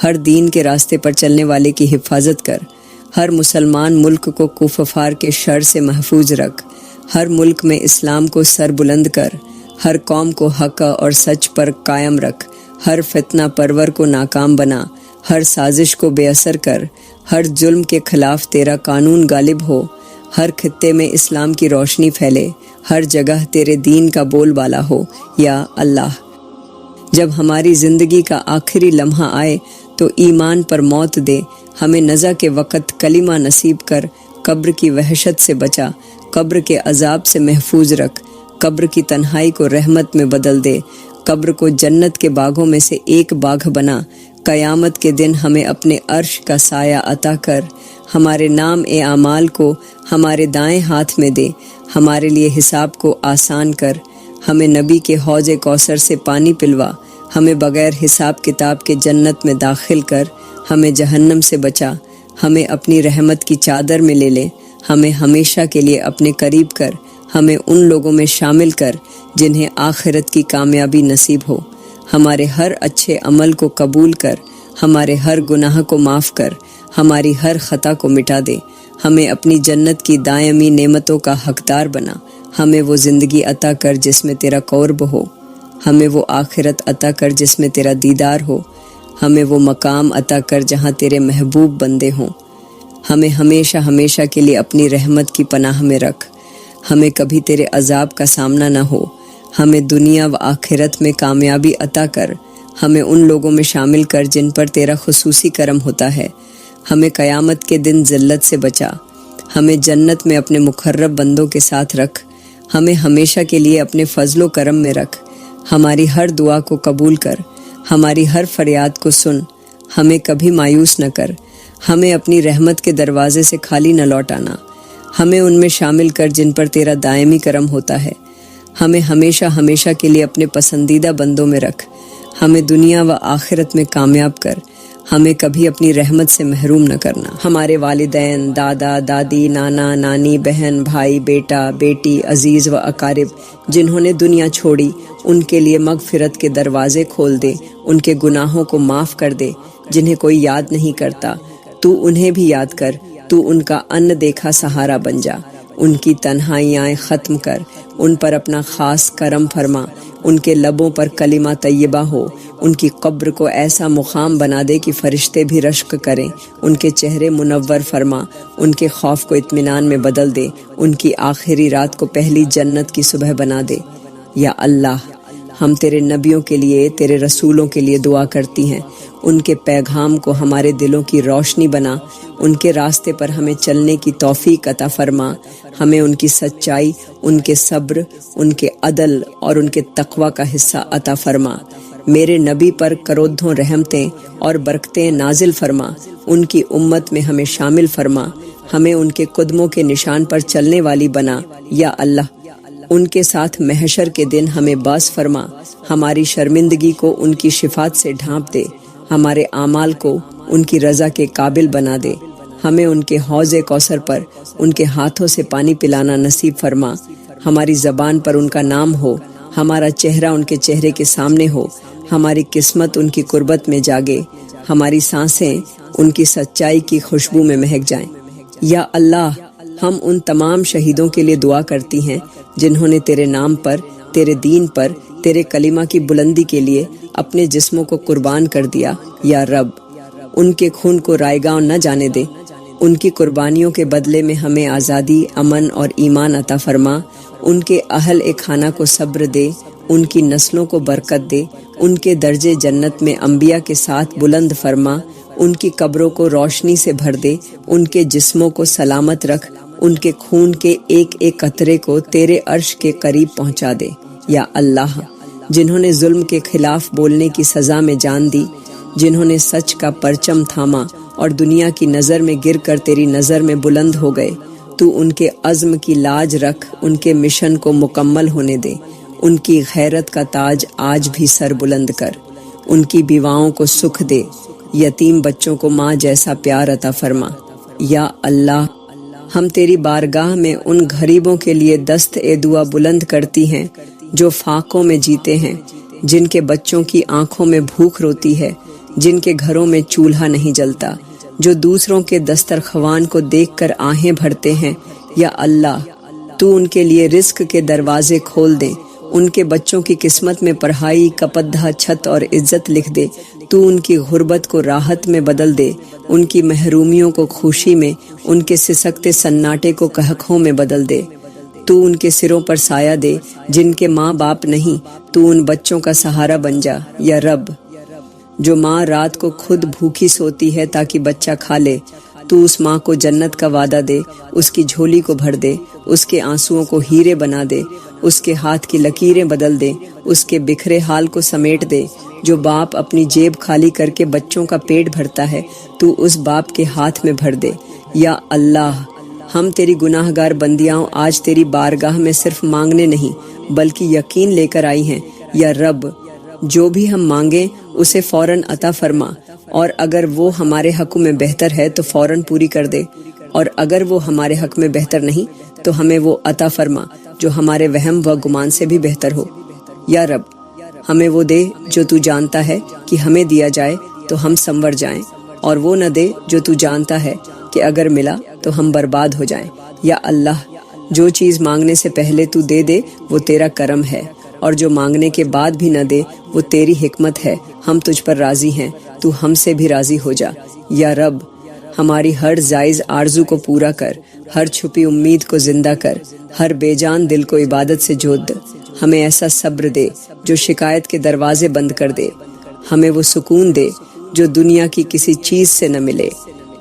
ہر دین کے راستے پر چلنے والے کی حفاظت کر، ہر مسلمان ملک کو کفار کے شر سے محفوظ رکھ، ہر ملک میں اسلام کو سر بلند کر، ہر قوم کو حق اور سچ پر قائم رکھ، ہر فتنہ پرور کو ناکام بنا، ہر سازش کو بے اثر کر، ہر ظلم کے خلاف تیرا قانون غالب ہو، ہر خطے میں اسلام کی روشنی پھیلے، ہر جگہ تیرے دین کا بول بالا ہو۔ یا اللہ، جب ہماری زندگی کا آخری لمحہ آئے تو ایمان پر موت دے، ہمیں نزع کے وقت کلمہ نصیب کر، قبر کی وحشت سے بچا، قبر کے عذاب سے محفوظ رکھ، قبر کی تنہائی کو رحمت میں بدل دے، قبر کو جنت کے باغوں میں سے ایک باغ بنا، قیامت کے دن ہمیں اپنے عرش کا سایہ عطا کر، ہمارے نام اعمال کو ہمارے دائیں ہاتھ میں دے، ہمارے لیے حساب کو آسان کر، ہمیں نبی کے حوض کوثر سے پانی پلوا، ہمیں بغیر حساب کتاب کے جنت میں داخل کر، ہمیں جہنم سے بچا، ہمیں اپنی رحمت کی چادر میں لے لے، ہمیں ہمیشہ کے لیے اپنے قریب کر، ہمیں ان لوگوں میں شامل کر جنہیں آخرت کی کامیابی نصیب ہو، ہمارے ہر اچھے عمل کو قبول کر، ہمارے ہر گناہ کو معاف کر، ہماری ہر خطا کو مٹا دے، ہمیں اپنی جنت کی دائمی نعمتوں کا حقدار بنا، ہمیں وہ زندگی عطا کر جس میں تیرا قرب ہو، ہمیں وہ آخرت عطا کر جس میں تیرا دیدار ہو، ہمیں وہ مقام عطا کر جہاں تیرے محبوب بندے ہوں، ہمیں ہمیشہ ہمیشہ کے لیے اپنی رحمت کی پناہ میں رکھ، ہمیں کبھی تیرے عذاب کا سامنا نہ ہو، ہمیں دنیا و آخرت میں کامیابی عطا کر، ہمیں ان لوگوں میں شامل کر جن پر تیرا خصوصی کرم ہوتا ہے، ہمیں قیامت کے دن ذلت سے بچا، ہمیں جنت میں اپنے مقرب بندوں کے ساتھ رکھ، ہمیں ہمیشہ کے لیے اپنے فضل و کرم میں رکھ، ہماری ہر دعا کو قبول کر، ہماری ہر فریاد کو سن، ہمیں کبھی مایوس نہ کر، ہمیں اپنی رحمت کے دروازے سے خالی نہ لوٹانا، ہمیں ان میں شامل کر جن پر تیرا دائمی کرم ہوتا ہے، ہمیں ہمیشہ ہمیشہ کے لیے اپنے پسندیدہ بندوں میں رکھ، ہمیں دنیا و آخرت میں کامیاب کر، ہمیں کبھی اپنی رحمت سے محروم نہ کرنا۔ ہمارے والدین، دادا دادی، نانا نانی، بہن بھائی، بیٹا بیٹی، عزیز و اقارب جنہوں نے دنیا چھوڑی، ان کے لیے مغفرت کے دروازے کھول دے، ان کے گناہوں کو معاف کر دے، جنہیں کوئی یاد نہیں کرتا تو انہیں بھی یاد کر، تو ان کا ان دیکھا سہارا بن جا، ان کی تنہائیاں ختم کر، ان پر اپنا خاص کرم فرما، ان کے لبوں پر کلمہ طیبہ ہو، ان کی قبر کو ایسا مقام بنا دے کہ فرشتے بھی رشک کریں، ان کے چہرے منور فرما، ان کے خوف کو اطمینان میں بدل دے، ان کی آخری رات کو پہلی جنت کی صبح بنا دے۔ یا اللہ، ہم تیرے نبیوں کے لیے، تیرے رسولوں کے لیے دعا کرتی ہیں، ان کے پیغام کو ہمارے دلوں کی روشنی بنا، ان کے راستے پر ہمیں چلنے کی توفیق عطا فرما، ہمیں ان کی سچائی، ان کے صبر، ان کے عدل اور ان کے تقوی کا حصہ عطا فرما۔ میرے نبی پر کرودھوں رحمتیں اور برکتیں نازل فرما، ان کی امت میں ہمیں شامل فرما، ہمیں ان کے قدموں کے نشان پر چلنے والی بنا۔ یا اللہ، ان کے ساتھ محشر کے دن ہمیں باز فرما، ہماری شرمندگی کو ان کی شفاعت سے ڈھانپ دے، ہمارے اعمال کو ان کی رضا کے قابل بنا دے، ہمیں ان کے حوض کوثر پر ان کے ہاتھوں سے پانی پلانا نصیب فرما، ہماری زبان پر ان کا نام ہو، ہمارا چہرہ ان کے چہرے کے سامنے ہو، ہماری قسمت ان کی قربت میں جاگے، ہماری سانسیں ان کی سچائی کی خوشبو میں مہک جائیں۔ یا اللہ، ہم ان تمام شہیدوں کے لیے دعا کرتی ہیں جنہوں نے تیرے نام پر، تیرے دین پر، تیرے کلمہ کی بلندی کے لیے اپنے جسموں کو قربان کر دیا۔ یا رب، ان کے خون کو رائیگاں نہ جانے دے، ان کی قربانیوں کے بدلے میں ہمیں آزادی، امن اور ایمان عطا فرما، ان کے اہل خانہ کو صبر دے، ان کی نسلوں کو برکت دے، ان کے درجے جنت میں انبیاء کے ساتھ بلند فرما، ان کی قبروں کو روشنی سے بھر دے، ان کے جسموں کو سلامت رکھ، ان کے خون کے ایک ایک قطرے کو تیرے عرش کے قریب پہنچا دے۔ یا اللہ، جنہوں نے ظلم کے خلاف بولنے کی سزا میں جان دی، جنہوں نے سچ کا پرچم تھاما اور دنیا کی نظر میں گر کر تیری نظر میں بلند ہو گئے، تو ان کے عزم کی لاج رکھ، ان کے مشن کو مکمل ہونے دے، ان کی غیرت کا تاج آج بھی سر بلند کر، ان کی بیواؤں کو سکھ دے، یتیم بچوں کو ماں جیسا پیار عطا فرما۔ یا اللہ، ہم تیری بارگاہ میں ان غریبوں کے لیے دست دعا بلند کرتی ہیں جو فاقوں میں جیتے ہیں، جن کے بچوں کی آنکھوں میں بھوک روتی ہے، جن کے گھروں میں چولہا نہیں جلتا، جو دوسروں کے دسترخوان کو دیکھ کر آہیں بھرتے ہیں۔ یا اللہ، تو ان کے لیے رزق کے دروازے کھول دے، ان کے بچوں کی قسمت میں پڑھائی، کپدھا، چھت اور عزت لکھ دے، تو ان کی غربت کو راحت میں بدل دے، ان کی محرومیوں کو خوشی میں، ان کے سسکتے سناٹے کو قہقہوں میں بدل دے، تو ان کے سروں پر سایہ دے، جن کے ماں باپ نہیں، تو ان بچوں کا سہارا بن جا۔ یا رب، جو ماں رات کو خود بھوکی سوتی ہے تاکہ بچہ کھا لے، تو اس ماں کو جنت کا وعدہ دے، اس کی جھولی کو بھر دے، اس کے آنسوؤں کو ہیرے بنا دے، اس کے ہاتھ کی لکیریں بدل دے، اس کے بکھرے حال کو سمیٹ دے۔ جو باپ اپنی جیب خالی کر کے بچوں کا پیٹ بھرتا ہے، تو اس باپ کے ہاتھ میں بھر دے۔ یا اللہ، ہم تیری گناہ گار بندیاں آج تیری بارگاہ میں صرف مانگنے نہیں بلکہ یقین لے کر آئی ہیں۔ یا رب، جو بھی ہم مانگیں اسے فوراً عطا فرما، اور اگر وہ ہمارے حق میں بہتر ہے تو فوراً پوری کر دے، اور اگر وہ ہمارے حق میں بہتر نہیں تو ہمیں وہ عطا فرما جو ہمارے وہم و گمان سے بھی بہتر ہو۔ یا رب، ہمیں وہ دے جو تو جانتا ہے کہ ہمیں دیا جائے تو ہم سنور جائیں، اور وہ نہ دے جو تو جانتا ہے کہ اگر ملا تو ہم برباد ہو جائیں۔ یا اللہ، جو چیز مانگنے سے پہلے تو دے دے وہ تیرا کرم ہے، اور جو مانگنے کے بعد بھی نہ دے وہ تیری حکمت ہے۔ ہم تجھ پر راضی ہیں، تو ہم سے بھی راضی ہو جا۔ یا رب، ہماری ہر جائز آرزو کو پورا کر، ہر چھپی امید کو زندہ کر، ہر بے جان دل کو عبادت سے جوڑ دے۔ ہمیں ایسا صبر دے جو شکایت کے دروازے بند کر دے، ہمیں وہ سکون دے جو دنیا کی کسی چیز سے نہ ملے،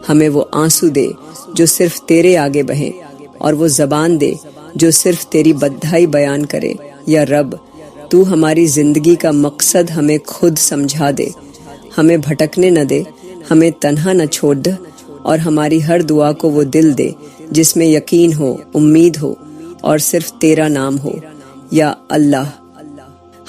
ہمیں وہ آنسو دے جو صرف تیرے آگے بہیں، اور وہ زبان دے جو صرف تیری بدھائی بیان کرے۔ یا رب، تو ہماری زندگی کا مقصد ہمیں خود سمجھا دے، ہمیں بھٹکنے نہ دے، ہمیں تنہا نہ چھوڑ دے، اور ہماری ہر دعا کو وہ دل دے جس میں یقین ہو، امید ہو، اور صرف تیرا نام ہو۔ یا اللہ،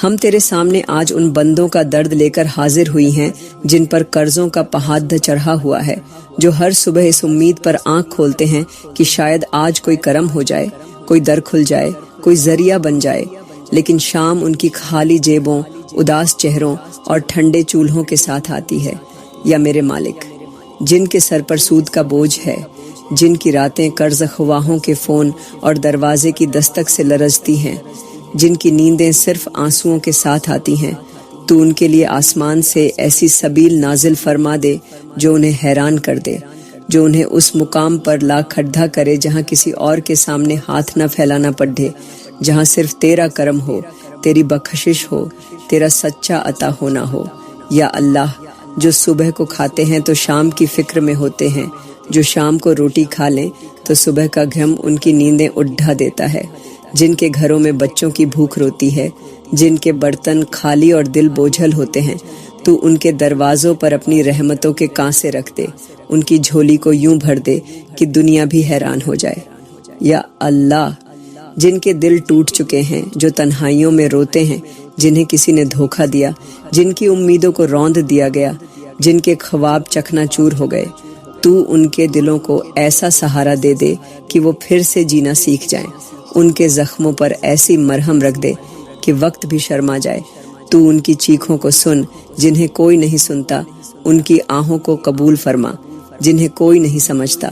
ہم تیرے سامنے آج ان بندوں کا درد لے کر حاضر ہوئی ہیں جن پر قرضوں کا پہاڑ چڑھا ہوا ہے، جو ہر صبح اس امید پر آنکھ کھولتے ہیں کہ شاید آج کوئی کرم ہو جائے، کوئی در کھل جائے، کوئی ذریعہ بن جائے، لیکن شام ان کی خالی جیبوں، اداس چہروں اور ٹھنڈے چولہوں کے ساتھ آتی ہے۔ یا میرے مالک، جن کے سر پر سود کا بوجھ ہے، جن کی راتیں قرض خواہوں کے فون اور دروازے کی دستک سے لرزتی ہیں، جن کی نیندیں صرف آنسوؤں کے ساتھ آتی ہیں، تو ان کے لیے آسمان سے ایسی سبیل نازل فرما دے جو انہیں حیران کر دے، جو انہیں اس مقام پر لا کھڑا کرے جہاں کسی اور کے سامنے ہاتھ نہ پھیلانا پڑے، جہاں صرف تیرا کرم ہو، تیری بخشش ہو، تیرا سچا عطا ہونا ہو۔ یا اللہ، جو صبح کو کھاتے ہیں تو شام کی فکر میں ہوتے ہیں، جو شام کو روٹی کھا لیں تو صبح کا غم ان کی نیندیں اٹھا دیتا ہے، جن کے گھروں میں بچوں کی بھوک روتی ہے، جن کے برتن خالی اور دل بوجھل ہوتے ہیں، تو ان کے دروازوں پر اپنی رحمتوں کے کانسے رکھ دے، ان کی جھولی کو یوں بھر دے کہ دنیا بھی حیران ہو جائے۔ یا اللہ، جن کے دل ٹوٹ چکے ہیں، جو تنہائیوں میں روتے ہیں، جنہیں کسی نے دھوکہ دیا، جن کی امیدوں کو روند دیا گیا، جن کے خواب چکنا چور ہو گئے، تو ان کے دلوں کو ایسا سہارا دے دے کہ وہ پھر سے جینا سیکھ جائیں، ان کے زخموں پر ایسی مرہم رکھ دے کہ وقت بھی شرما جائے۔ تو ان کی چیخوں کو سن جنہیں کوئی نہیں سنتا، ان کی آہوں کو قبول فرما جنہیں کوئی نہیں سمجھتا۔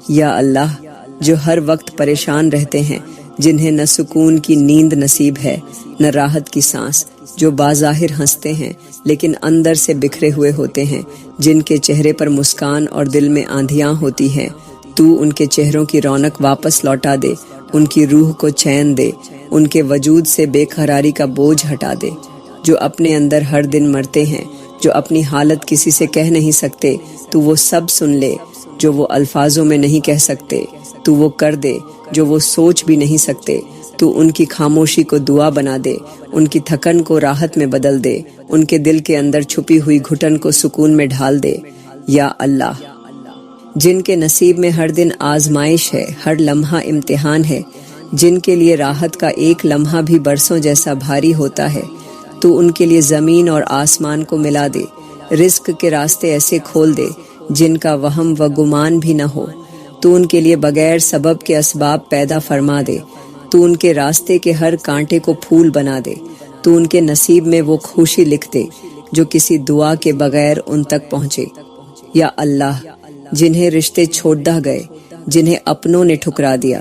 یا اللہ، جو ہر وقت پریشان رہتے ہیں، جنہیں نہ سکون کی نیند نصیب ہے نہ راحت کی سانس، جو بظاہر ہنستے ہیں لیکن اندر سے بکھرے ہوئے ہوتے ہیں، جن کے چہرے پر مسکان اور دل میں آندھیاں ہوتی ہیں، تو ان کے چہروں کی رونق واپس لوٹا دے، ان کی روح کو چین دے، ان کے وجود سے بے قراری کا بوجھ ہٹا دے۔ جو اپنے اندر ہر دن مرتے ہیں، جو اپنی حالت کسی سے کہہ نہیں سکتے، تو وہ سب سن لے، جو وہ الفاظوں میں نہیں کہہ سکتے تو وہ کر دے، جو وہ سوچ بھی نہیں سکتے تو ان کی خاموشی کو دعا بنا دے، ان کی تھکن کو راحت میں بدل دے، ان کے دل کے اندر چھپی ہوئی گھٹن کو سکون میں ڈھال دے۔ یا اللہ، جن کے نصیب میں ہر دن آزمائش ہے، ہر لمحہ امتحان ہے، جن کے لیے راحت کا ایک لمحہ بھی برسوں جیسا بھاری ہوتا ہے، تو ان کے لیے زمین اور آسمان کو ملا دے، رزق کے راستے ایسے کھول دے جن کا وہم و گمان بھی نہ ہو، تو ان کے لیے بغیر سبب کے اسباب پیدا فرما دے، تو ان کے راستے کے ہر کانٹے کو پھول بنا دے، تو ان کے نصیب میں وہ خوشی لکھ دے جو کسی دعا کے بغیر ان تک پہنچے۔ یا اللہ، جنہیں رشتے چھوڑا گئے، جنہیں اپنوں نے ٹھکرا دیا،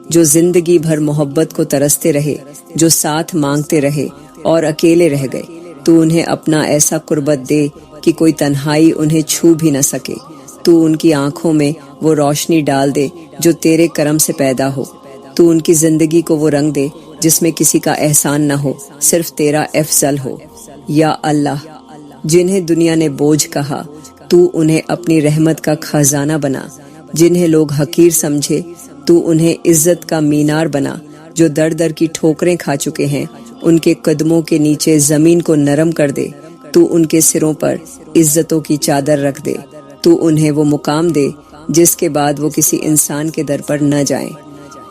جو زندگی بھر محبت کو ترستے رہے، جو ساتھ مانگتے رہے اور اکیلے رہ گئے، تو انہیں اپنا ایسا قربت دے کہ کوئی تنہائی انہیں چھو بھی نہ سکے، تو ان کی آنکھوں میں وہ روشنی ڈال دے جو تیرے کرم سے پیدا ہو، تو ان کی زندگی کو وہ رنگ دے جس میں کسی کا احسان نہ ہو، صرف تیرا افضل ہو۔ یا اللہ، جنہیں دنیا نے بوجھ کہا، تو انہیں اپنی رحمت کا خزانہ بنا، جنہیں لوگ حقیر سمجھے، تو انہیں عزت کا مینار بنا، جو در در کی ٹھوکریں کھا چکے ہیں، ان کے قدموں کے نیچے زمین کو نرم کر دے، تو ان کے سروں پر عزتوں کی چادر رکھ دے، تو انہیں وہ مقام دے جس کے بعد وہ کسی انسان کے در پر نہ جائیں۔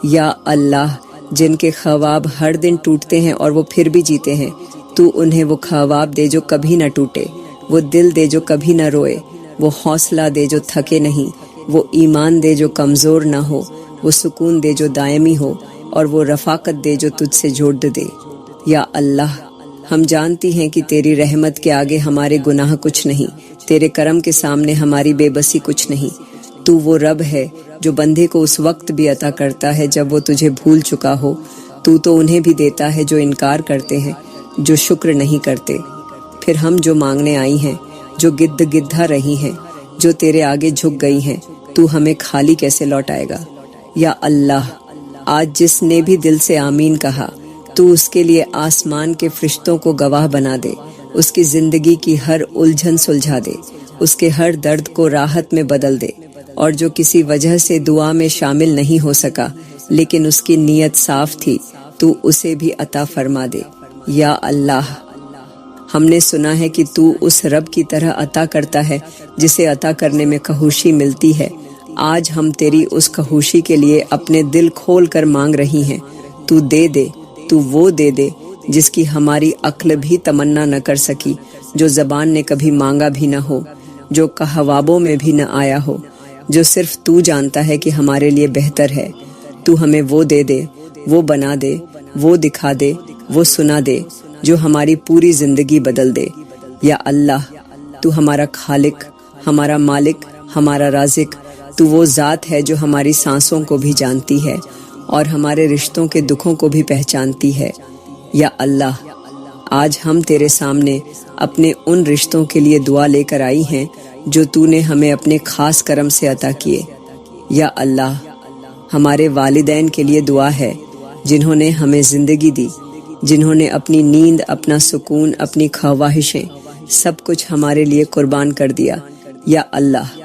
یا اللہ، جن کے خواب ہر دن ٹوٹتے ہیں اور وہ پھر بھی جیتے ہیں، تو انہیں وہ خواب دے جو کبھی نہ ٹوٹے، وہ دل دے جو کبھی نہ روئے، وہ حوصلہ دے جو تھکے نہیں، وہ ایمان دے جو کمزور نہ ہو، وہ سکون دے جو دائمی ہو، اور وہ رفاقت دے جو تجھ سے جوڑ دے۔ یا اللہ، ہم جانتی ہیں کہ تیری رحمت کے آگے ہمارے گناہ کچھ نہیں، تیرے کرم کے سامنے ہماری بے بسی کچھ نہیں۔ تو وہ رب ہے جو بندے کو اس وقت بھی عطا کرتا ہے جب وہ تجھے بھول چکا ہو، تو انہیں بھی دیتا ہے جو انکار کرتے ہیں، جو شکر نہیں کرتے۔ پھر ہم جو مانگنے آئی ہیں، جو گدھا رہی ہیں، جو تیرے آگے جھک گئی ہیں، تو ہمیں خالی کیسے لوٹائے گا؟ یا اللہ، آج جس نے بھی دل سے آمین کہا، تو اس کے لیے آسمان کے فرشتوں کو گواہ بنا دے، اس کی زندگی کی ہر الجھن سلجھا دے، اس کے ہر درد کو راحت میں بدل دے، اور جو کسی وجہ سے دعا میں شامل نہیں ہو سکا لیکن اس کی نیت صاف تھی، تو اسے بھی عطا فرما دے۔ یا اللہ، ہم نے سنا ہے کہ تو اس رب کی طرح عطا کرتا ہے جسے عطا کرنے میں کھوشی ملتی ہے۔ آج ہم تیری اس کھوشی کے لیے اپنے دل کھول کر مانگ رہی ہیں، تو دے دے، تو وہ دے دے جس کی ہماری عقل بھی تمنا نہ کر سکی، جو زبان نے کبھی مانگا بھی نہ ہو، جو کہوابوں میں بھی نہ آیا ہو، جو صرف تو جانتا ہے کہ ہمارے لیے بہتر ہے۔ تو ہمیں وہ دے دے، وہ بنا دے، وہ دکھا دے، وہ سنا دے جو ہماری پوری زندگی بدل دے۔ یا اللہ، تو ہمارا خالق، ہمارا مالک، ہمارا رازق، تو وہ ذات ہے جو ہماری سانسوں کو بھی جانتی ہے اور ہمارے رشتوں کے دکھوں کو بھی پہچانتی ہے۔ یا اللہ، آج ہم تیرے سامنے اپنے ان رشتوں کے لیے دعا لے کر آئی ہیں جو تو نے ہمیں اپنے خاص کرم سے عطا کیے۔ یا اللہ، ہمارے والدین کے لیے دعا ہے جنہوں نے ہمیں زندگی دی، جنہوں نے اپنی نیند، اپنا سکون، اپنی خواہشیں سب کچھ ہمارے لیے قربان کر دیا۔ یا اللہ،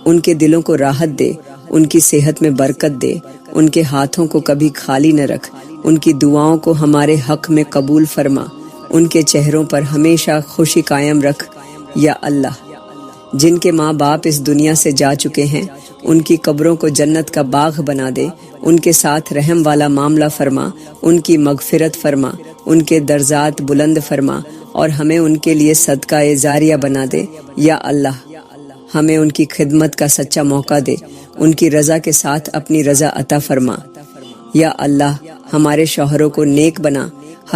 ان کے دلوں کو راحت دے، ان کی صحت میں برکت دے، ان کے ہاتھوں کو کبھی خالی نہ رکھ، ان کی دعاؤں کو ہمارے حق میں قبول فرما، ان کے چہروں پر ہمیشہ خوشی قائم رکھ۔ یا اللہ، جن کے ماں باپ اس دنیا سے جا چکے ہیں ان کی قبروں کو جنت کا باغ بنا دے، ان کے ساتھ رحم والا معاملہ فرما، ان کی مغفرت فرما، ان کے درجات بلند فرما اور ہمیں ان کے لیے صدقہ جاریہ بنا دے۔ یا اللہ، ہمیں ان کی خدمت کا سچا موقع دے، ان کی رضا کے ساتھ اپنی رضا عطا فرما۔ یا اللہ، ہمارے شوہروں کو نیک بنا،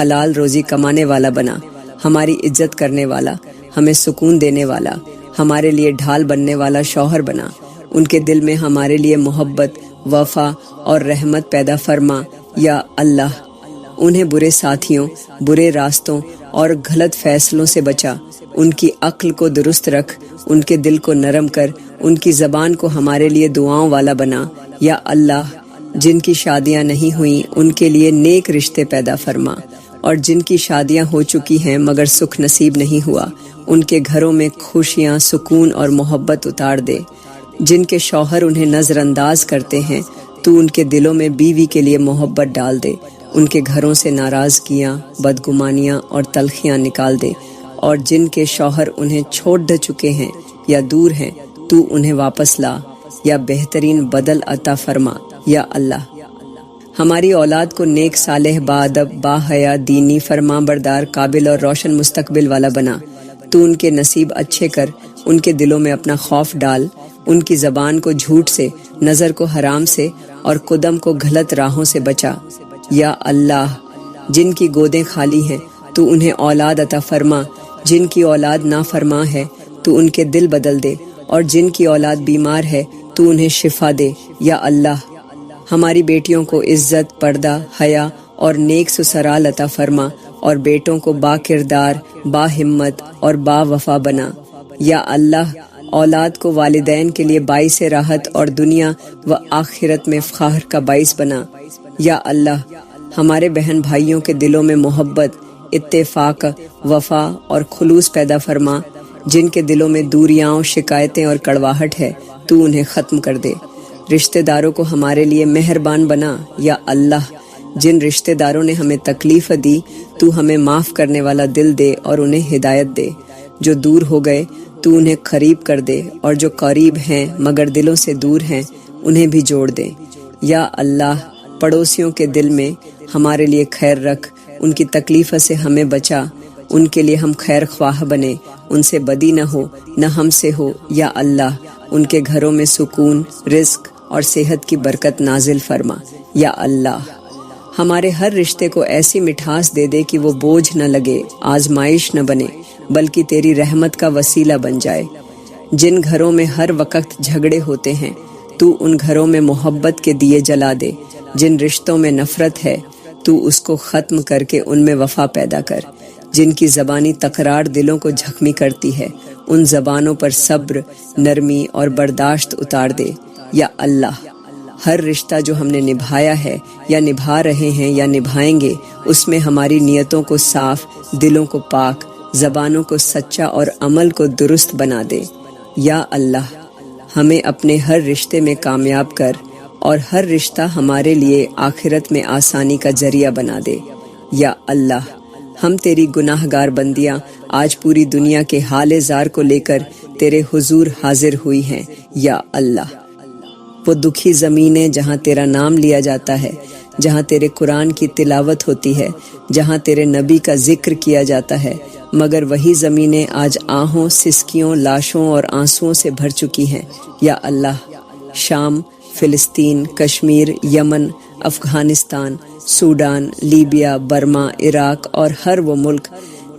حلال روزی کمانے والا بنا، ہماری عزت کرنے والا، ہمیں سکون دینے والا، ہمارے لیے ڈھال بننے والا شوہر بنا، ان کے دل میں ہمارے لیے محبت، وفا اور رحمت پیدا فرما۔ یا اللہ، انہیں برے ساتھیوں، برے راستوں اور غلط فیصلوں سے بچا، ان کی عقل کو درست رکھ، ان کے دل کو نرم کر، ان کی زبان کو ہمارے لیے دعاؤں والا بنا۔ یا اللہ، جن کی شادیاں نہیں ہوئیں ان کے لیے نیک رشتے پیدا فرما، اور جن کی شادیاں ہو چکی ہیں مگر سکھ نصیب نہیں ہوا ان کے گھروں میں خوشیاں، سکون اور محبت اتار دے۔ جن کے شوہر انہیں نظر انداز کرتے ہیں تو ان کے دلوں میں بیوی کے لیے محبت ڈال دے، ان کے گھروں سے ناراضگیاں، بدگمانیاں اور تلخیاں نکال دے، اور جن کے شوہر انہیں چھوڑ چکے ہیں یا دور ہیں تو انہیں واپس لا یا بہترین بدل عطا فرما۔ یا اللہ، ہماری اولاد کو نیک، صالح، باادب، باحیا، دینی، فرما بردار، قابل اور روشن مستقبل والا بنا۔ تو ان کے نصیب اچھے کر، ان کے دلوں میں اپنا خوف ڈال، ان کی زبان کو جھوٹ سے، نظر کو حرام سے اور قدم کو غلط راہوں سے بچا۔ یا اللہ، جن کی گودیں خالی ہیں تو انہیں اولاد عطا فرما، جن کی اولاد نافرما ہے تو ان کے دل بدل دے، اور جن کی اولاد بیمار ہے تو انہیں شفا دے۔ یا اللہ، ہماری بیٹیوں کو عزت، پردہ، حیا اور نیک سسرال عطا فرما، اور بیٹوں کو با کردار، با ہمت اور با وفا بنا۔ یا اللہ، اولاد کو والدین کے لیے باعث راحت اور دنیا و آخرت میں فخر کا باعث بنا۔ یا اللہ، ہمارے بہن بھائیوں کے دلوں میں محبت، اتفاق، وفا اور خلوص پیدا فرما، جن کے دلوں میں دوریاں، شکایتیں اور کڑواہٹ ہے تو انہیں ختم کر دے۔ رشتہ داروں کو ہمارے لیے مہربان بنا۔ یا اللہ، جن رشتہ داروں نے ہمیں تکلیف دی تو ہمیں معاف کرنے والا دل دے اور انہیں ہدایت دے۔ جو دور ہو گئے تو انہیں قریب کر دے، اور جو قریب ہیں مگر دلوں سے دور ہیں انہیں بھی جوڑ دے۔ یا اللہ، پڑوسیوں کے دل میں ہمارے لیے خیر رکھ، ان کی تکلیف سے ہمیں بچا، ان کے لیے ہم خیر خواہ بنے، ان سے بدی نہ ہو نہ ہم سے ہو۔ یا اللہ، ان کے گھروں میں سکون، رزق اور صحت کی برکت نازل فرما۔ یا اللہ، ہمارے ہر رشتے کو ایسی مٹھاس دے دے کہ وہ بوجھ نہ لگے، آزمائش نہ بنے، بلکہ تیری رحمت کا وسیلہ بن جائے۔ جن گھروں میں ہر وقت جھگڑے ہوتے ہیں تو ان گھروں میں محبت کے دیے جلا دے، جن رشتوں میں نفرت ہے تو اس کو ختم کر کے ان میں وفا پیدا کر، جن کی زبانی تکرار دلوں کو زخمی کرتی ہے ان زبانوں پر صبر، نرمی اور برداشت اتار دے۔ یا اللہ، ہر رشتہ جو ہم نے نبھایا ہے یا نبھا رہے ہیں یا نبھائیں گے، اس میں ہماری نیتوں کو صاف، دلوں کو پاک، زبانوں کو سچا اور عمل کو درست بنا دے۔ یا اللہ، ہمیں اپنے ہر رشتے میں کامیاب کر اور ہر رشتہ ہمارے لیے آخرت میں آسانی کا ذریعہ بنا دے۔ یا اللہ، ہم تیری گناہ گار بندیاں آج پوری دنیا کے حال زار کو لے کر تیرے حضور حاضر ہوئی ہیں۔ یا اللہ، وہ دکھی زمینیں جہاں تیرا نام لیا جاتا ہے، جہاں تیرے قرآن کی تلاوت ہوتی ہے، جہاں تیرے نبی کا ذکر کیا جاتا ہے، مگر وہی زمینیں آج آہوں، سسکیوں، لاشوں اور آنسوؤں سے بھر چکی ہیں۔ یا اللہ، شام، فلسطین، Kashmir, Yemen, Afghanistan, Sudan, Libya, Burma, Iraq اور ہر وہ ملک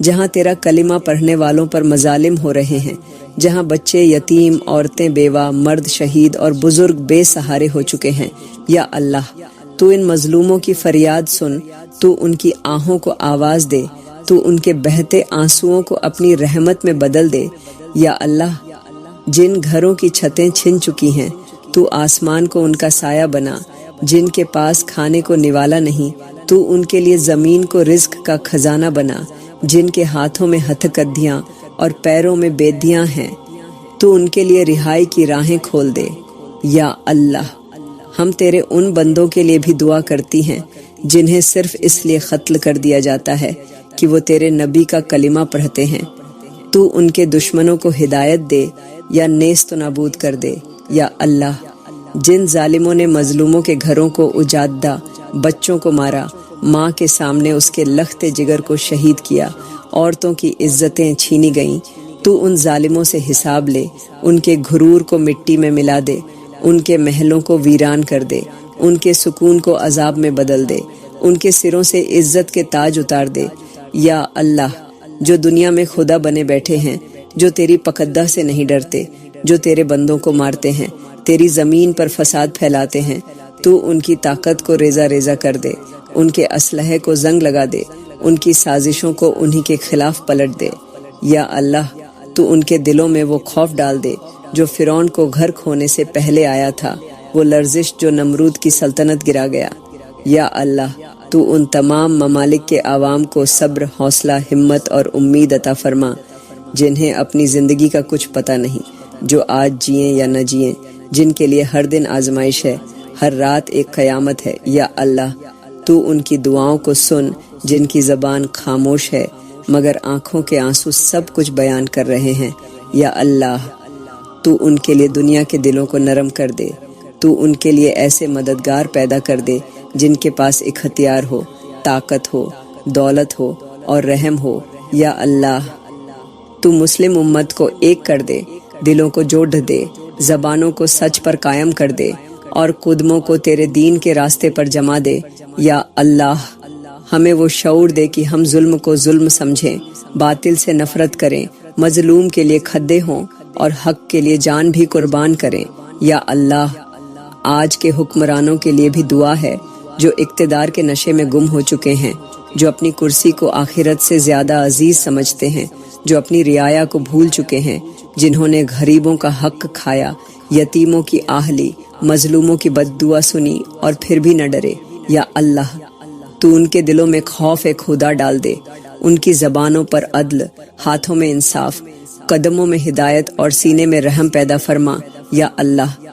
جہاں تیرا کلمہ پڑھنے والوں پر مظالم ہو رہے ہیں، جہاں بچے یتیم، عورتیں بیوہ، مرد شہید اور بزرگ بے سہارے ہو چکے ہیں۔ یا اللہ، تو ان مظلوموں کی فریاد سن، تو ان کی آہوں کو آواز دے، تو ان کے بہتے آنسوؤں کو اپنی رحمت میں بدل دے۔ یا اللہ، جن گھروں کی چھتیں چھن چکی ہیں، تو آسمان کو ان کا سایہ بنا۔ جن کے پاس کھانے کو نوالا نہیں، تو ان کے لیے زمین کو رزق کا خزانہ بنا۔ جن کے ہاتھوں میں ہتھ کدیاں اور پیروں میں بیدیاں ہیں، تو ان کے لیے رہائی کی راہیں کھول دے۔ یا اللہ، ہم تیرے ان بندوں کے لیے بھی دعا کرتی ہیں جنہیں صرف اس لیے قتل کر دیا جاتا ہے کہ وہ تیرے نبی کا کلمہ پڑھتے ہیں۔ تو ان کے دشمنوں کو ہدایت دے یا نیست و نابود کر دے۔ یا اللہ، جن ظالموں نے مظلوموں کے گھروں کو اجاڑا، بچوں کو مارا، ماں کے سامنے اس کے لخت جگر کو شہید کیا، عورتوں کی عزتیں چھینی گئیں، تو ان ظالموں سے حساب لے، ان کے غرور کو مٹی میں ملا دے، ان کے محلوں کو ویران کر دے، ان کے سکون کو عذاب میں بدل دے، ان کے سروں سے عزت کے تاج اتار دے۔ یا اللہ، جو دنیا میں خدا بنے بیٹھے ہیں، جو تیری پکدہ سے نہیں ڈرتے، جو تیرے بندوں کو مارتے ہیں، تیری زمین پر فساد پھیلاتے ہیں، تو ان کی طاقت کو ریزہ ریزہ کر دے، ان کے اسلحے کو زنگ لگا دے، ان کی سازشوں کو انہی کے خلاف پلٹ دے۔ یا اللہ، تو ان کے دلوں میں وہ خوف ڈال دے جو فرعون کو گھر کھونے سے پہلے آیا تھا، وہ لرزش جو نمرود کی سلطنت گرا گیا۔ یا اللہ، تو ان تمام ممالک کے عوام کو صبر، حوصلہ، ہمت اور امید عطا فرما جنہیں اپنی زندگی کا کچھ پتہ نہیں، جو آج جئیں یا نہ جئیں، جن کے لیے ہر دن آزمائش ہے، ہر رات ایک قیامت ہے۔ یا اللہ، تو ان کی دعاؤں کو سن جن کی زبان خاموش ہے مگر آنکھوں کے آنسو سب کچھ بیان کر رہے ہیں۔ یا اللہ، تو ان کے لیے دنیا کے دلوں کو نرم کر دے، تو ان کے لیے ایسے مددگار پیدا کر دے جن کے پاس اختیار ہو، طاقت ہو، دولت ہو اور رحم ہو۔ یا اللہ، تو مسلم امت کو ایک کر دے، دلوں کو جوڑ دے، زبانوں کو سچ پر قائم کر دے اور قدموں کو تیرے دین کے راستے پر جما دے۔ یا اللہ، ہمیں وہ شعور دے کہ ہم ظلم کو ظلم سمجھیں، باطل سے نفرت کریں، مظلوم کے لیے کھڑے ہوں اور حق کے لیے جان بھی قربان کریں۔ یا اللہ، آج کے حکمرانوں کے لیے بھی دعا ہے جو اقتدار کے نشے میں گم ہو چکے ہیں، جو اپنی کرسی کو آخرت سے زیادہ عزیز سمجھتے ہیں، جو اپنی رعایا کو بھول چکے ہیں، جنہوں نے غریبوں کا حق کھایا، یتیموں کی آہ لی، مظلوموں کی بد دعا سنی اور پھر بھی نہ ڈرے۔ یا اللہ، تو ان کے دلوں میں خوف خدا ڈال دے، ان کی زبانوں پر عدل، ہاتھوں میں انصاف، قدموں میں ہدایت اور سینے میں رحم پیدا فرما۔ یا اللہ،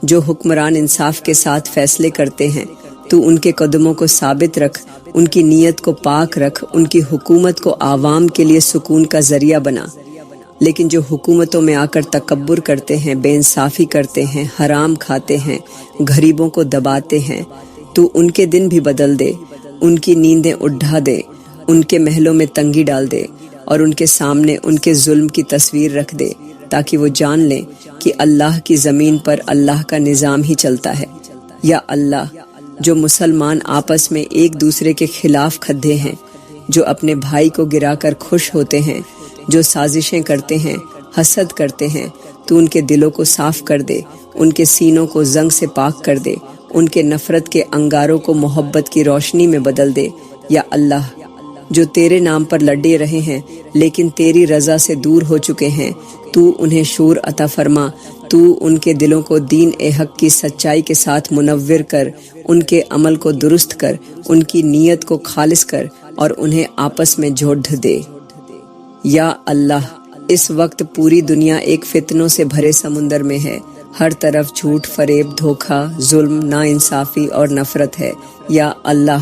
جو حکمران انصاف کے ساتھ فیصلے کرتے ہیں، تو ان کے قدموں کو ثابت رکھ، ان کی نیت کو پاک رکھ، ان کی حکومت کو عوام کے لیے سکون کا ذریعہ بنا۔ لیکن جو حکومتوں میں آ کر تکبر کرتے ہیں، بے انصافی کرتے ہیں، حرام کھاتے ہیں، غریبوں کو دباتے ہیں، تو ان کے دن بھی بدل دے، ان کی نیندیں اٹھا دے، ان کے محلوں میں تنگی ڈال دے اور ان کے سامنے ان کے ظلم کی تصویر رکھ دے، تاکہ وہ جان لیں کہ اللہ کی زمین پر اللہ کا نظام ہی چلتا ہے۔ یا اللہ، جو مسلمان آپس میں ایک دوسرے کے خلاف کھڑے ہیں، جو اپنے بھائی کو گرا کر خوش ہوتے ہیں، جو سازشیں کرتے ہیں، حسد کرتے ہیں، تو ان کے دلوں کو صاف کر دے، ان کے سینوں کو زنگ سے پاک کر دے، ان کے نفرت کے انگاروں کو محبت کی روشنی میں بدل دے۔ یا اللہ، جو تیرے نام پر لڑے رہے ہیں لیکن تیری رضا سے دور ہو چکے ہیں، تو انہیں شعور عطا فرما، تو ان کے دلوں کو دین حق کی سچائی کے ساتھ منور کر، ان کے عمل کو درست کر، ان کی نیت کو خالص کر اور انہیں آپس میں جوڑ دے۔ یا اللہ، اس وقت پوری دنیا ایک فتنوں سے بھرے سمندر میں ہے، ہر طرف جھوٹ، فریب، دھوکہ، ظلم، ناانصافی اور نفرت ہے۔ یا اللہ،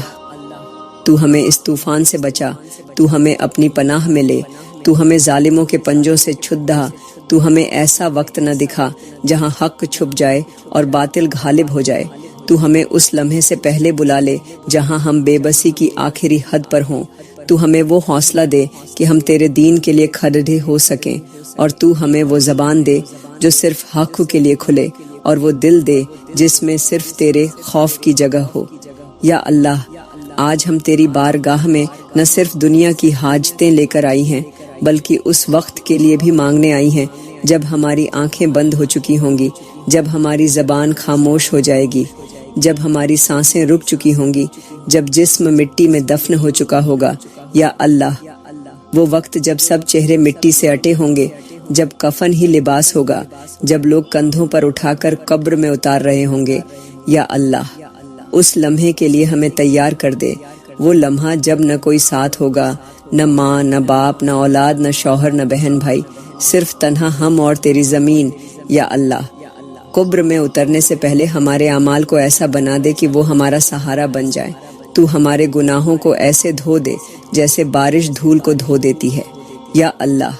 تو ہمیں اس طوفان سے بچا، تو ہمیں اپنی پناہ میں لے، تو ہمیں ظالموں کے پنجوں سے چھدا، تو ہمیں ایسا وقت نہ دکھا جہاں حق چھپ جائے اور باطل غالب ہو جائے، تو ہمیں اس لمحے سے پہلے بلا لے جہاں ہم بے بسی کی آخری حد پر ہوں، تو ہمیں وہ حوصلہ دے کہ ہم تیرے دین کے لیے کھڑے ہو سکیں، اور تو ہمیں وہ زبان دے جو صرف حق کے لیے کھلے، اور وہ دل دے جس میں صرف تیرے خوف کی جگہ ہو۔ یا اللہ، آج ہم تیری بارگاہ میں نہ صرف دنیا کی حاجتیں لے کر آئی ہیں بلکہ اس وقت کے لیے بھی مانگنے آئی ہیں جب ہماری آنکھیں بند ہو چکی ہوں گی، جب ہماری زبان خاموش ہو جائے گی، جب ہماری سانسیں رک چکی ہوں گی، جب جسم مٹی میں دفن ہو چکا ہوگا۔ یا اللہ، وہ وقت جب سب چہرے مٹی سے اٹے ہوں گے، جب کفن ہی لباس ہوگا، جب لوگ کندھوں پر اٹھا کر قبر میں اتار رہے ہوں گے۔ یا اللہ، اس لمحے کے لیے ہمیں تیار کر دے، وہ لمحہ جب نہ کوئی ساتھ ہوگا، نہ ماں، نہ باپ، نہ اولاد، نہ شوہر، نہ بہن بھائی، صرف تنہا ہم اور تیری زمین۔ یا اللہ، قبر میں اترنے سے پہلے ہمارے اعمال کو ایسا بنا دے کہ وہ ہمارا سہارا بن جائے۔ تو ہمارے گناہوں کو ایسے دھو دے جیسے بارش دھول کو دھو دیتی ہے۔ یا اللہ،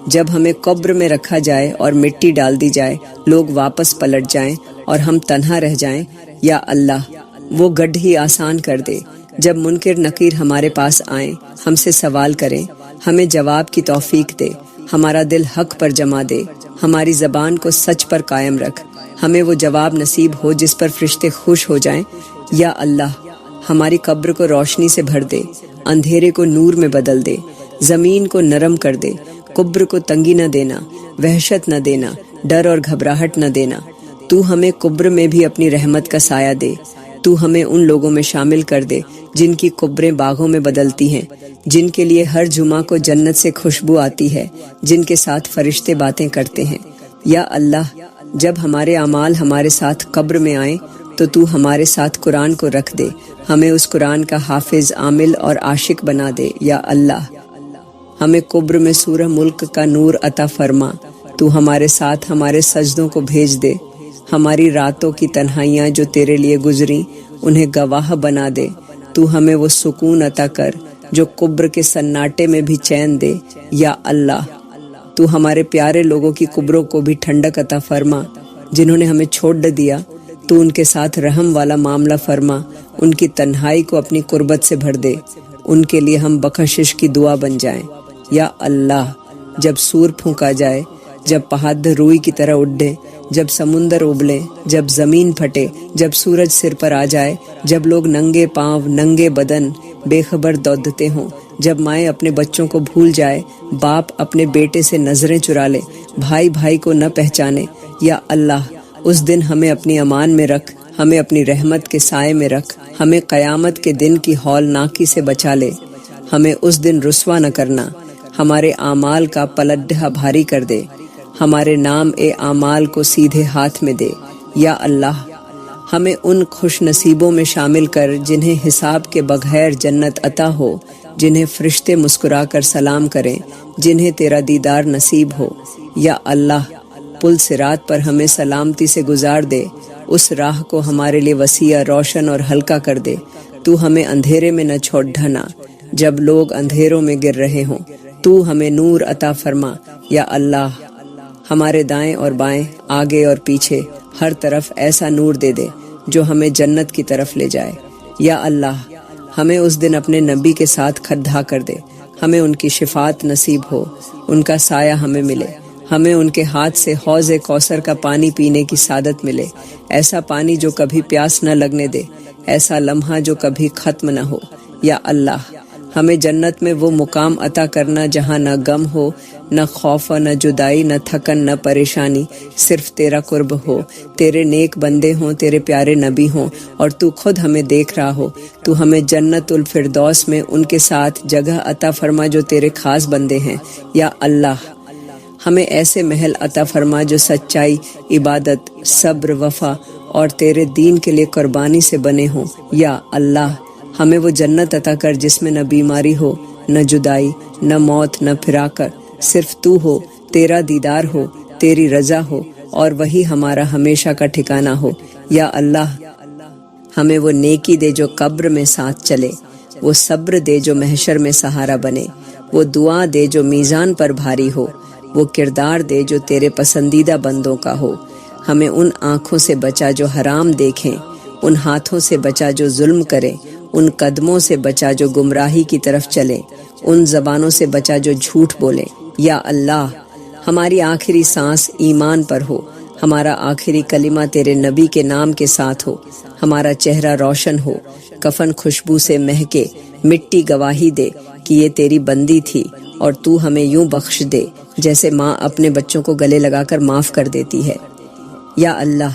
جب ہمیں قبر میں رکھا جائے اور مٹی ڈال دی جائے، لوگ واپس پلٹ جائیں اور ہم تنہا رہ جائیں، یا اللہ، وہ گڈھی آسان کر دے۔ جب منکر نکیر ہمارے پاس آئیں، ہم سے سوال کریں، ہمیں جواب کی توفیق دے، ہمارا دل حق پر جما دے، ہماری زبان کو سچ پر قائم رکھ، ہمیں وہ جواب نصیب ہو جس پر فرشتے خوش ہو جائیں۔ یا اللہ، ہماری قبر کو روشنی سے بھر دے، اندھیرے کو نور میں بدل دے، زمین کو نرم کر دے، قبر کو تنگی نہ دینا، وحشت نہ دینا، ڈر اور گھبراہٹ نہ دینا۔ تو ہمیں قبر میں بھی اپنی رحمت کا سایہ دے۔ تو ہمیں ان لوگوں میں شامل کر دے جن کی قبریں باغوں میں بدلتی ہیں، جن کے لیے ہر جمعہ کو جنت سے خوشبو آتی ہے، جن کے ساتھ فرشتے باتیں کرتے ہیں۔ یا اللہ، جب ہمارے اعمال ہمارے ساتھ قبر میں آئیں تو ہمارے ساتھ قرآن کو رکھ دے، ہمیں اس قرآن کا حافظ، عامل اور عاشق بنا دے۔ یا اللہ، ہمیں قبر میں سورہ ملک کا نور عطا فرما۔ تو ہمارے ساتھ ہمارے سجدوں کو بھیج دے، ہماری راتوں کی تنہائیاں جو تیرے لیے گزری انہیں گواہ بنا دے۔ تو ہمیں وہ سکون عطا کر جو قبر کے سناٹے میں بھی چین دے۔ یا اللہ، تو ہمارے پیارے لوگوں کی قبروں کو بھی ٹھنڈک عطا فرما، جنہوں نے ہمیں چھوڑ دیا۔ تو ان کے ساتھ رحم والا معاملہ فرما، ان کی تنہائی کو اپنی قربت سے بھر دے، ان کے لیے ہم بخشش کی دعا بن جائیں۔ یا اللہ، جب سور پھونکا جائے، جب پہاڑ روئی کی طرح اڑے، جب سمندر ابلے، جب زمین پھٹے، جب سورج سر پر آ جائے، جب لوگ ننگے پاؤں، ننگے بدن، بے خبر دوڑتے ہوں، جب مائیں اپنے بچوں کو بھول جائے، باپ اپنے بیٹے سے نظریں چرا لے، بھائی بھائی کو نہ پہچانے۔ یا اللہ، اس دن ہمیں اپنی امان میں رکھ، ہمیں اپنی رحمت کے سائے میں رکھ، ہمیں قیامت کے دن کی ہولناکی سے بچا لے، ہمیں اس دن رسوا نہ کرنا، ہمارے اعمال کا پلڑا بھاری کر دے، ہمارے نام اعمال کو سیدھے ہاتھ میں دے۔ یا اللہ، ہمیں ان خوش نصیبوں میں شامل کر جنہیں حساب کے بغیر جنت عطا ہو، جنہیں فرشتے مسکرا کر سلام کریں، جنہیں تیرا دیدار نصیب ہو۔ یا اللہ، پل صراط پر ہمیں سلامتی سے گزار دے، اس راہ کو ہمارے لیے وسیع، روشن اور ہلکا کر دے۔ تو ہمیں اندھیرے میں نہ چھوڑ ڈھنا جب لوگ اندھیروں میں گر رہے ہوں، تو ہمیں نور عطا فرما۔ یا اللہ، ہمارے دائیں اور بائیں، آگے اور پیچھے، ہر طرف ایسا نور دے دے جو ہمیں جنت کی طرف لے جائے۔ یا اللہ، ہمیں اس دن اپنے نبی کے ساتھ کھڑا کر دے، ہمیں ان کی شفاعت نصیب ہو، ان کا سایہ ہمیں ملے، ہمیں ان کے ہاتھ سے حوض کوثر کا پانی پینے کی سعادت ملے، ایسا پانی جو کبھی پیاس نہ لگنے دے، ایسا لمحہ جو کبھی ختم نہ ہو۔ یا اللہ، ہمیں جنت میں وہ مقام عطا کرنا جہاں نہ غم ہو، نہ خوف، نہ جدائی، نہ تھکن، نہ پریشانی، صرف تیرا قرب ہو، تیرے نیک بندے ہوں، تیرے پیارے نبی ہوں، اور تو خود ہمیں دیکھ رہا ہو۔ تو ہمیں جنت الفردوس میں ان کے ساتھ جگہ عطا فرما جو تیرے خاص بندے ہیں۔ یا اللہ، ہمیں ایسے محل عطا فرما جو سچائی، عبادت، صبر، وفا اور تیرے دین کے لیے قربانی سے بنے ہوں۔ یا اللہ، ہمیں وہ جنت عطا کر جس میں نہ بیماری ہو، نہ جدائی، نہ موت، نہ پھراکر، صرف تو ہو، تیرا دیدار ہو، تیری رضا ہو، اور وہی ہمارا ہمیشہ کا ٹھکانہ ہو۔ یا اللہ، ہمیں وہ نیکی دے جو قبر میں ساتھ چلے، وہ صبر دے جو محشر میں سہارا بنے، وہ دعا دے جو میزان پر بھاری ہو، وہ کردار دے جو تیرے پسندیدہ بندوں کا ہو۔ ہمیں ان آنکھوں سے بچا جو حرام دیکھیں، ان ہاتھوں سے بچا جو ظلم کریں، ان قدموں سے بچا جو گمراہی کی طرف چلیں، ان زبانوں سے بچا جو جھوٹ بولیں۔ یا اللہ، ہماری آخری سانس ایمان پر ہو، ہمارا آخری کلمہ تیرے نبی کے نام کے ساتھ ہو، ہمارا چہرہ روشن ہو، کفن خوشبو سے مہکے، مٹی گواہی دے کہ یہ تیری بندی تھی، اور تو ہمیں یوں بخش دے جیسے ماں اپنے بچوں کو گلے لگا کر معاف کر دیتی ہے۔ یا اللہ،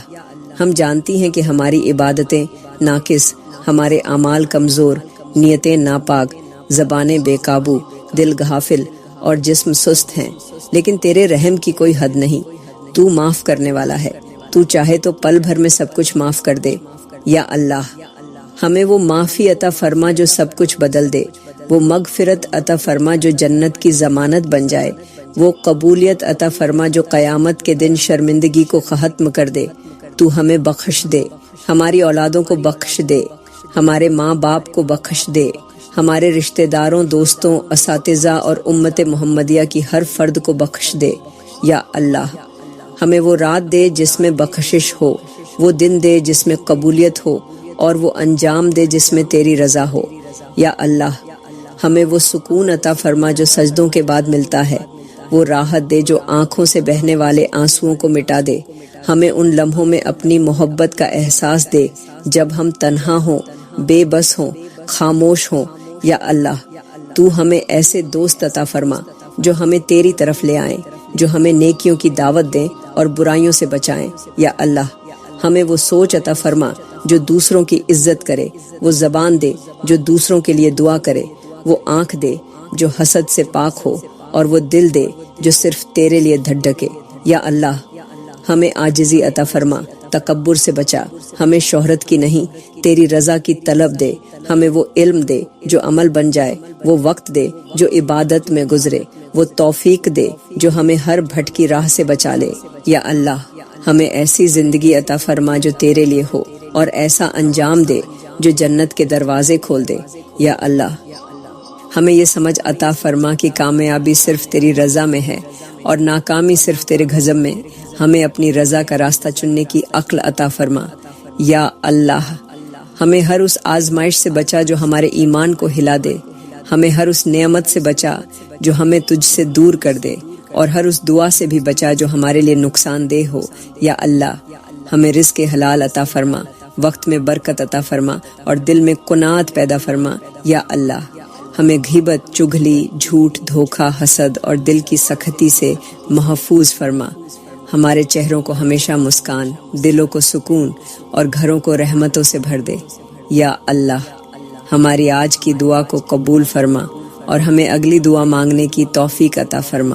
ہم جانتی ہیں کہ ہماری عبادتیں ناقص، ہمارے اعمال کمزور، نیتیں ناپاک، زبانیں بے قابو، دل غافل اور جسم سست ہیں، لیکن تیرے رحم کی کوئی حد نہیں۔ تو معاف کرنے والا ہے، تو چاہے تو پل بھر میں سب کچھ معاف کر دے۔ یا اللہ، ہمیں وہ معافی عطا فرما جو سب کچھ بدل دے، وہ مغفرت عطا فرما جو جنت کی ضمانت بن جائے، وہ قبولیت عطا فرما جو قیامت کے دن شرمندگی کو ختم کر دے۔ تو ہمیں بخش دے، ہماری اولادوں کو بخش دے، ہمارے ماں باپ کو بخش دے، ہمارے رشتہ داروں، دوستوں، اساتذہ اور امت محمدیہ کی ہر فرد کو بخش دے۔ یا اللہ، ہمیں وہ رات دے جس میں بخشش ہو، وہ دن دے جس میں قبولیت ہو، اور وہ انجام دے جس میں تیری رضا ہو۔ یا اللہ، ہمیں وہ سکون عطا فرما جو سجدوں کے بعد ملتا ہے، وہ راحت دے جو آنکھوں سے بہنے والے آنسوؤں کو مٹا دے، ہمیں ان لمحوں میں اپنی محبت کا احساس دے جب ہم تنہا ہوں، بے بس ہوں، خاموش ہوں۔ یا اللہ، تو ہمیں ایسے دوست عطا فرما جو ہمیں تیری طرف لے آئیں، جو ہمیں نیکیوں کی دعوت دیں اور برائیوں سے بچائیں۔ یا اللہ، ہمیں وہ سوچ عطا فرما جو دوسروں کی عزت کرے، وہ زبان دے جو دوسروں کے لیے دعا کرے، وہ آنکھ دے جو حسد سے پاک ہو، اور وہ دل دے جو صرف تیرے لیے دھڑکے۔ یا اللہ، ہمیں عاجزی عطا فرما، تکبر سے بچا، ہمیں شہرت کی نہیں تیری رضا کی طلب دے، ہمیں وہ علم دے جو عمل بن جائے، وہ وقت دے جو عبادت میں گزرے، وہ توفیق دے جو ہمیں ہر بھٹکی راہ سے بچا لے۔ یا اللہ، ہمیں ایسی زندگی عطا فرما جو تیرے لیے ہو، اور ایسا انجام دے جو جنت کے دروازے کھول دے۔ یا اللہ، ہمیں یہ سمجھ عطا فرما کہ کامیابی صرف تیری رضا میں ہے اور ناکامی صرف تیرے غضب میں۔ ہمیں اپنی رضا کا راستہ چننے کی عقل عطا فرما۔ یا اللہ، ہمیں ہر اس آزمائش سے بچا جو ہمارے ایمان کو ہلا دے، ہمیں ہر اس نعمت سے بچا جو ہمیں تجھ سے دور کر دے، اور ہر اس دعا سے بھی بچا جو ہمارے لیے نقصان دہ ہو۔ یا اللہ، ہمیں رزق حلال عطا فرما، وقت میں برکت عطا فرما، اور دل میں قناعت پیدا فرما۔ یا اللہ، ہمیں غیبت، چغلی، جھوٹ، دھوکہ، حسد اور دل کی سختی سے محفوظ فرما۔ ہمارے چہروں کو ہمیشہ مسکان، دلوں کو سکون، اور گھروں کو رحمتوں سے بھر دے۔ یا اللہ، ہماری آج کی دعا کو قبول فرما، اور ہمیں اگلی دعا مانگنے کی توفیق عطا فرما۔